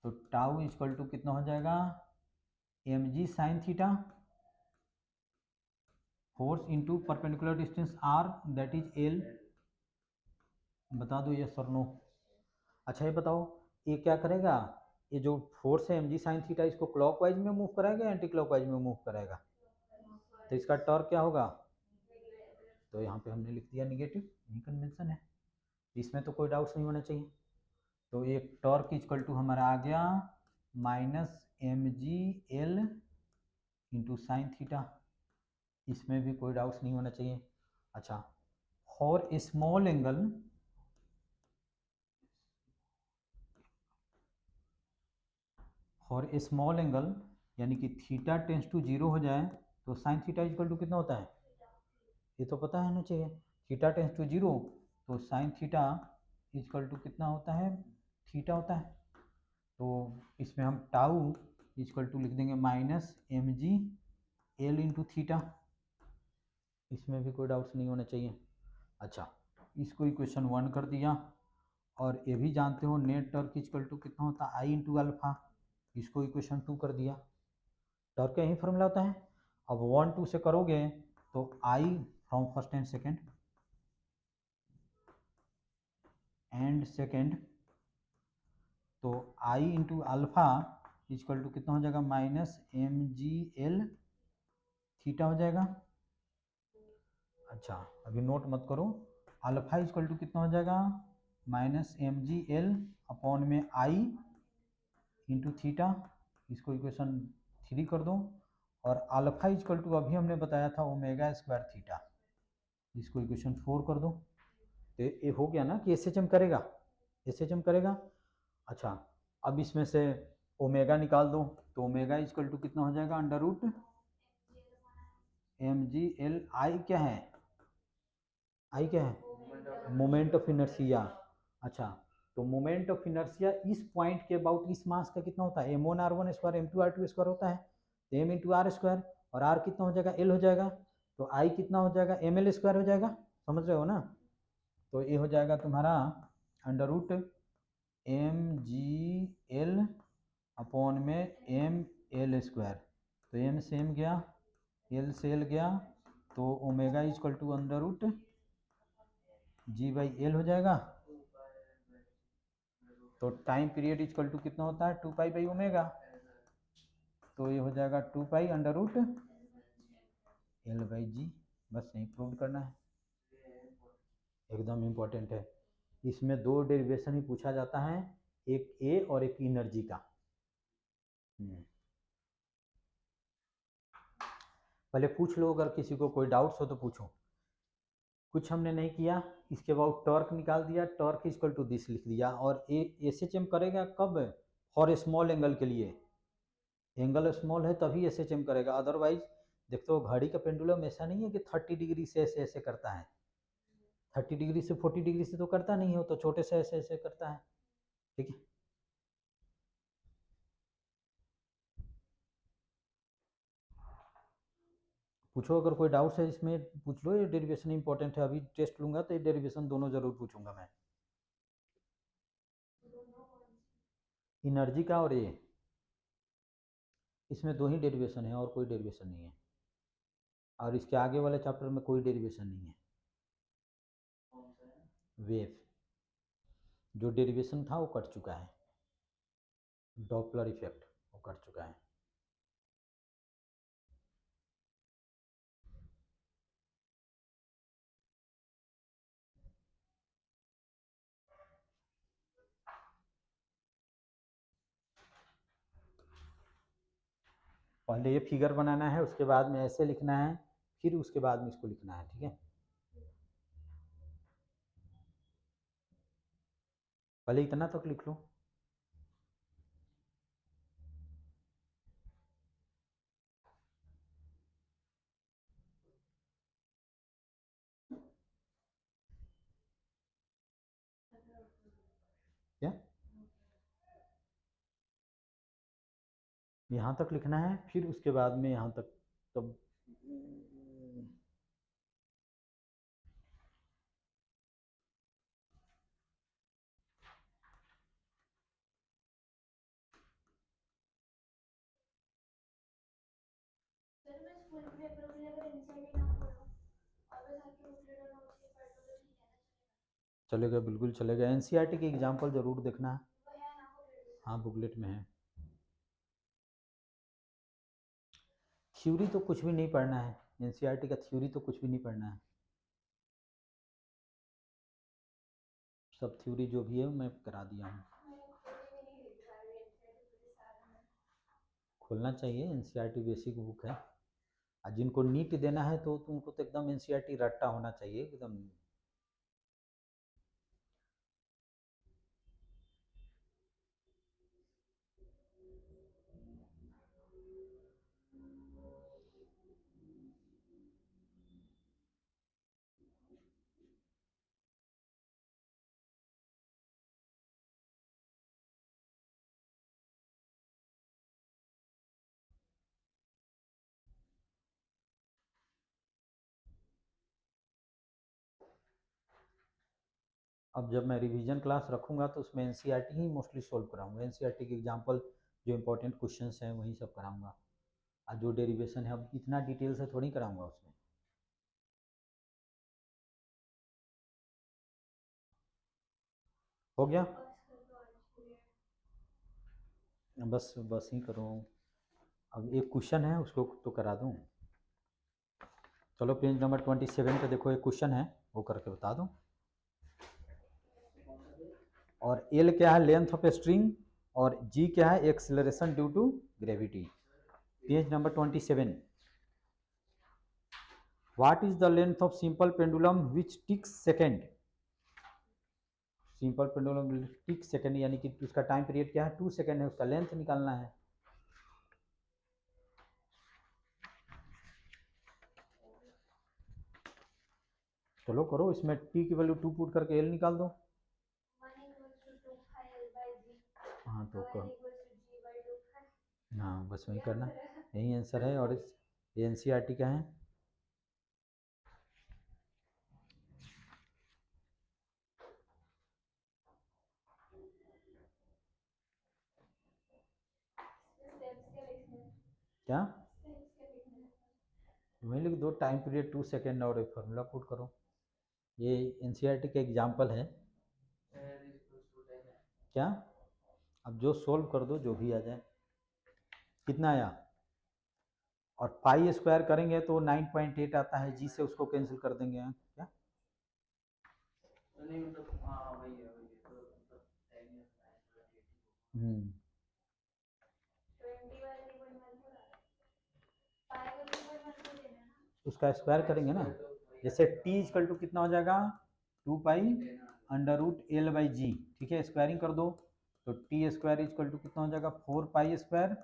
तो टाउ इक्वल टू कितना हो जाएगा, M G sine theta force into perpendicular distance R, that is L. बता दो यस और नो। अच्छा ये बताओ, ये क्या करेगा, ये जो फोर्स है एम जी साइन थीटा, इसको क्लॉकवाइज में मूव कराएगा या एंटी क्लॉकवाइज में मूव कराएगा, तो इसका टॉर्क क्या होगा, तो यहाँ पे हमने लिख दिया निगेटिव, यही कन्वेंशन है, इसमें तो कोई डाउट्स नहीं होना चाहिए। तो ये टॉर्क इक्वल टू हमारा आ गया माइनस एम जी एल इंटू साइन थीटा, इसमें भी कोई डाउट्स नहीं होना चाहिए। अच्छा, for a small angle, for a small angle यानी कि थीटा टेंस टू जीरो हो जाए तो साइन थीटा इक्वल टू कितना होता है, ये तो पता है ना चाहिए, थीटा टेंस टू जीरो, तो साइन थीटा इक्वल टू कितना होता है, थीटा होता है। तो इसमें हम टाउ इक्वल टू लिख देंगे माइनस एम जी एल इंटू थीटा, इसमें भी कोई डाउट्स नहीं होना चाहिए। अच्छा, इसको इक्वेशन 1 कर दिया, और ये भी जानते हो नेट टॉर्क इक्वल टू कितना होता है, आई इंटू अल्फा, इसको इक्वेशन 2 कर दिया। टॉर्क का यही फॉर्मूला होता है। अब 1 2 से करोगे तो I from first and second, तो I into alpha equal to कितना हो जाएगा, माइनस एम जी एल थीटा हो जाएगा। अच्छा, अभी नोट मत करो, अल्फा इक्वल टू कितना हो जाएगा, माइनस एम जी एल अपॉन में आई इंटू थीटा, इसको इक्वेशन 3 कर दो, और अल्फा इक्वल टू अभी हमने बताया था ओमेगा स्क्वायर थीटा, इसको इक्वेशन 4 कर दो। तो ये हो गया ना कि एस एच एम करेगा, एस एच एम करेगा। अच्छा, अब इसमें से ओमेगा निकाल दो, तो ओमेगा इक्वल टू कितना हो जाएगा, under root M G L, I क्या है, आई क्या है, मोमेंट ऑफ इनर्शिया। अच्छा, तो मोमेंट ऑफ इनर्शिया इस पॉइंट के अबाउट इस मास का कितना होता है, m one r one square m two r two square होता है, तो एम इंटू आर स्क्वायर, और आर कितना हो जाएगा, एल हो जाएगा, तो आई कितना हो जाएगा, एम एल स्क्वायर हो जाएगा, समझ रहे हो ना। तो ये हो जाएगा तुम्हारा under root M G l upon में एम एल स्क्वायर, तो एम से एम गया, एल से एल गया, तो omega equal to under root g by l हो जाएगा। तो टाइम पीरियड इक्वल टू कितना होता है, 2 पाई बाई ओमेगा, तो ये हो जाएगा 2 pi under root L by G, बस यही प्रूव करना है, एकदम इम्पोर्टेंट है। इसमें 2 डेरिवेशन ही पूछा जाता है, एक ए और एक एनर्जी का। पहले पूछ लो, अगर किसी को कोई डाउट्स हो तो पूछो। कुछ हमने नहीं किया, इसके बाद टॉर्क निकाल दिया, टॉर्क इक्वल टू दिस लिख दिया, और एस एच एम करेगा कब, फॉर स्मॉल एंगल के लिए, एंगल स्मॉल है तभी एस एच एम करेगा, अदरवाइज देखते हो घड़ी का पेंडुलम ऐसा नहीं है कि 30 डिग्री से ऐसे ऐसे करता है, 30 डिग्री से 40 डिग्री से तो करता नहीं हो, तो छोटे से ऐसे ऐसे करता है, ठीक है। पूछो, अगर कोई डाउट्स है इसमें पूछ लो, ये डेरिवेशन इंपॉर्टेंट है, अभी टेस्ट लूंगा तो ये डेरिवेशन दोनों जरूर पूछूंगा मैं, एनर्जी का और ये, इसमें 2 ही डेरिवेशन है और कोई डेरिवेशन नहीं है, और इसके आगे वाले चैप्टर में कोई डेरिवेशन नहीं है। वेव जो डेरिवेशन था वो कट चुका है, डॉपलर इफेक्ट वो कट चुका है। पहले ये फिगर बनाना है, उसके बाद में ऐसे लिखना है, फिर उसके बाद में इसको लिखना है, ठीक है। पहले इतना तक लिख लो। क्या, यहाँ तक लिखना है, फिर उसके बाद में यहाँ तक, तब चलेगा, बिल्कुल चलेगा। एनसीईआरटी के एग्जाम्पल जरूर देखना है, हाँ बुकलेट में है। थ्योरी तो कुछ भी नहीं पढ़ना है, एनसीईआरटी का थ्योरी तो कुछ भी नहीं पढ़ना है, सब थ्योरी जो भी है मैं करा दिया हूँ। खोलना चाहिए, एनसीईआरटी बेसिक बुक है, और जिनको नीट देना है तो तुमको तो एकदम एनसीईआरटी रट्टा होना चाहिए एकदम। अब जब मैं रिवीजन क्लास रखूँगा तो उसमें एनसीईआरटी ही मोस्टली सॉल्व कराऊँगा, एनसीईआरटी के एग्जांपल जो इंपॉर्टेंट क्वेश्चंस हैं वही सब कराऊँगा, और जो डेरिवेशन है अब इतना डिटेल से थोड़ी कराऊँगा उसमें। हो गया? बस बस ही करूँ। अब एक क्वेश्चन है उसको तो करा दूँ। चलो पेज नंबर 27 पे देखो एक क्वेश्चन है, वो करके बता दूँ। और एल क्या है, लेंथ ऑफ स्ट्रिंग, और जी क्या है, acceleration due to gravity. Page number 27। What is the length of simple pendulum which ticks second. Simple pendulum tick second यानी कि उसका टाइम पीरियड क्या है, 2 सेकेंड है, उसका लेंथ निकालना है। चलो करो, इसमें टी की वैल्यू 2 पुट करके एल निकाल दो। हाँ तो कर, हाँ बस वही करना, यही आंसर है। और इस एनसीईआरटी का है। क्या वही लिख दो, टाइम पीरियड 2 सेकेंड और एक फार्मूला पुट करो। ये एनसीईआरटी का एग्जाम्पल है। क्या, अब जो सोल्व कर दो, जो भी आ जाए। कितना आया, और पाई स्क्वायर करेंगे तो 9.8 आता है, जी से उसको कैंसिल कर देंगे। क्या नहीं मतलब, हाँ वही है तो मतलब उसका स्क्वायर करेंगे ना, जैसे टी इजकल टू कितना हो जाएगा, 2 pi under root L by G, ठीक है, स्क्वायरिंग कर दो तो टी स्क्वायर इजकल टू कितना हो जाएगा, 4 पाई स्क्वायर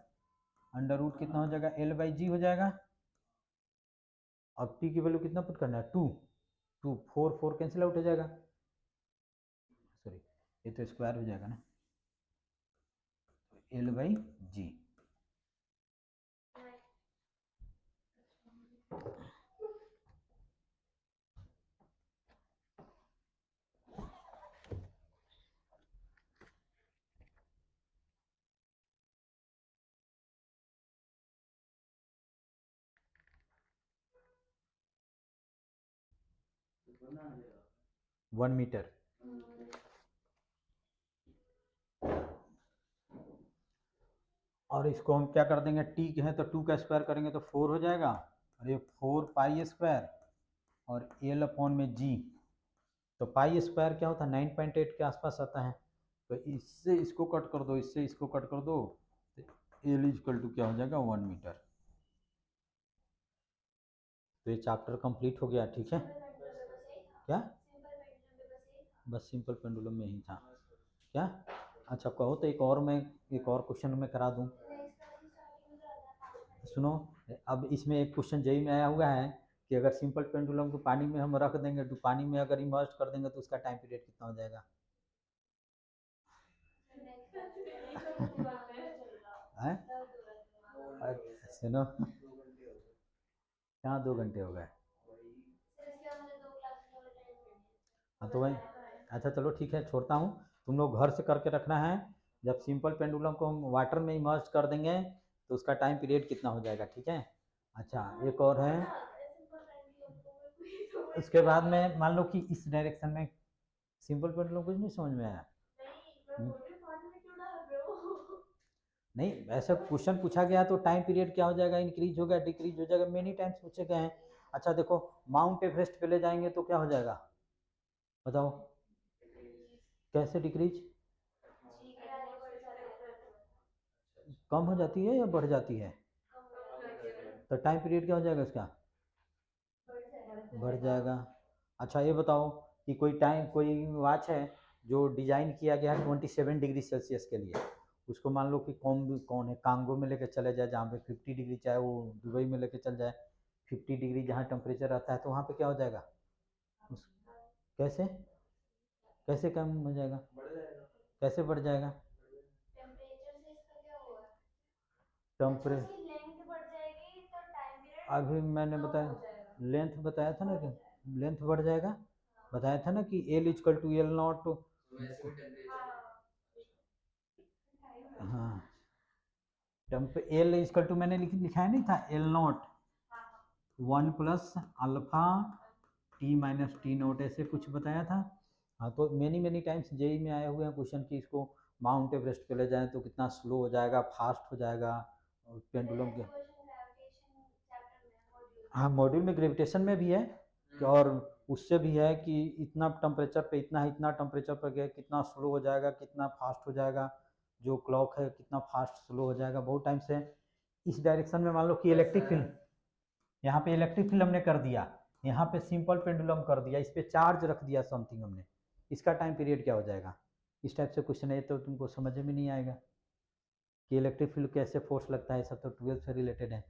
अंडर रूट कितना हो जाएगा, एल बाई जी हो जाएगा। अब टी की वैल्यू कितना पुट करना है, 2, 2 4 4 कैंसिल आउट हो जाएगा, सॉरी ये तो स्क्वायर हो जाएगा ना, l by g. One metre. और इसको हम क्या कर देंगे, टी के हैं तो 2 का स्क्वायर करेंगे तो 4 हो जाएगा, और ये 4 पाई स्क्वायर और एल अपॉन में जी, तो पाई स्क्वायर क्या होता है, 9.8 के आसपास आता है, तो इससे इसको कट कर दो, इससे इसको कट कर दो, तो एल इजकल टू क्या हो जाएगा, 1 मीटर। तो ये चैप्टर कंप्लीट हो गया, ठीक है। क्या, बस सिंपल पेंडुलम में ही था क्या। अच्छा कहो तो एक और क्वेश्चन मैं करा दूं। सुनो, अब इसमें एक क्वेश्चन जेई में आया हुआ है कि अगर सिंपल पेंडुलम को पानी में हम रख देंगे तो पानी में अगर इमर्ज कर देंगे तो उसका टाइम पीरियड कितना हो जाएगा। सुनो, कहाँ 2 घंटे हो गए। हाँ तो भाई, अच्छा चलो ठीक है, छोड़ता हूँ, तुम लोग घर से करके रखना है। जब सिंपल पेंडुलम को हम वाटर में इमर्ज कर देंगे तो उसका टाइम पीरियड कितना हो जाएगा, ठीक है। अच्छा एक और है, उसके बाद में मान लो कि इस डायरेक्शन में सिंपल पेंडुलम कुछ नहीं समझ में आया। नहीं, ऐसा क्वेश्चन पूछा गया तो टाइम पीरियड क्या हो जाएगा, इंक्रीज होगा डिक्रीज हो जाएगा, मेनी टाइम्स पूछे गए हैं। अच्छा देखो, माउंट एवरेस्ट पे ले जाएंगे तो क्या हो जाएगा, बताओ, कैसे डिक्रीज, कम हो जाती है या बढ़ जाती है, तो टाइम पीरियड क्या हो जाएगा इसका, बढ़ जाएगा। अच्छा ये बताओ कि कोई वॉच है जो डिजाइन किया गया है 27 डिग्री सेल्सियस के लिए, उसको मान लो कि कौन है कांगो में लेके चले जाए जहाँ पे 50 डिग्री, चाहे वो दुबई में लेके चल जाए, 50 डिग्री जहाँ टेम्परेचर रहता है, तो वहाँ पे क्या हो जाएगा, उस कैसे कैसे कम हो जाएगा, कैसे बढ़ जाएगा, टेम्परे अभी मैंने बताया, लेंथ बताया था ना कि लेंथ बढ़ जाएगा, बताया था ना कि L equal to l naught. हाँ, टेम्प एल इक्वल टू मैंने लिखा है नहीं था, l naught 1 plus alpha t minus t naught, ऐसे कुछ बताया था। हाँ, तो मैनी टाइम्स जेई में आए हुए हैं क्वेश्चन कि इसको माउंट एवरेस्ट पे ले जाएं तो कितना स्लो हो जाएगा, फास्ट हो जाएगा, और पेंडुलम के। हाँ, मॉड्यूल में ग्रेविटेशन में भी है और उससे भी है कि इतना टेम्परेचर पे इतना टेम्परेचर पर गया कितना स्लो हो जाएगा, कितना फास्ट हो जाएगा, जो क्लॉक है कितना फास्ट स्लो हो जाएगा, बहुत टाइम से। इस डायरेक्शन में मान लो कि इलेक्ट्रिक फील्ड, यहाँ पे इलेक्ट्रिक फील्ड हमने कर दिया, यहाँ पे सिंपल पेंडुलम कर दिया, इस पे चार्ज रख दिया समथिंग हमने, इसका टाइम पीरियड क्या हो जाएगा। इस टाइप से क्वेश्चन है तो तुमको समझ में नहीं आएगा कि इलेक्ट्रिक फील्ड कैसे फोर्स लगता है, सब तो 12 से रिलेटेड है।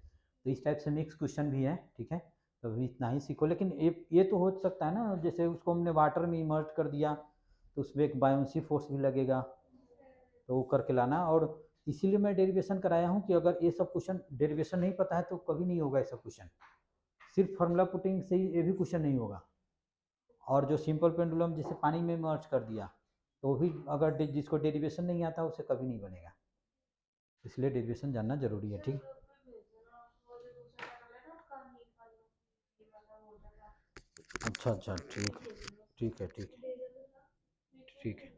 तो इस टाइप से मिक्स क्वेश्चन भी है, ठीक है। तो अभी इतना ही सीखो, लेकिन ये तो हो सकता है ना, जैसे उसको हमने वाटर में इमर्ज कर दिया तो उसमें एक बायोन्सी फोर्स भी लगेगा, तो वो करके लाना। और इसीलिए मैं डेरिवेशन कराया हूँ कि अगर ये सब क्वेश्चन डेरिवेशन नहीं पता है तो कभी नहीं होगा ऐसा क्वेश्चन, सिर्फ फार्मूला पुटिंग से ही ये भी क्वेश्चन नहीं होगा। और जो सिंपल पेंडुलम जिसे पानी में मर्ज कर दिया तो वो भी अगर जिसको डेरिवेशन नहीं आता उसे कभी नहीं बनेगा, इसलिए डेरिवेशन जानना जरूरी है, ठीक। अच्छा अच्छा, ठीक है ठीक है ठीक है ठीक है।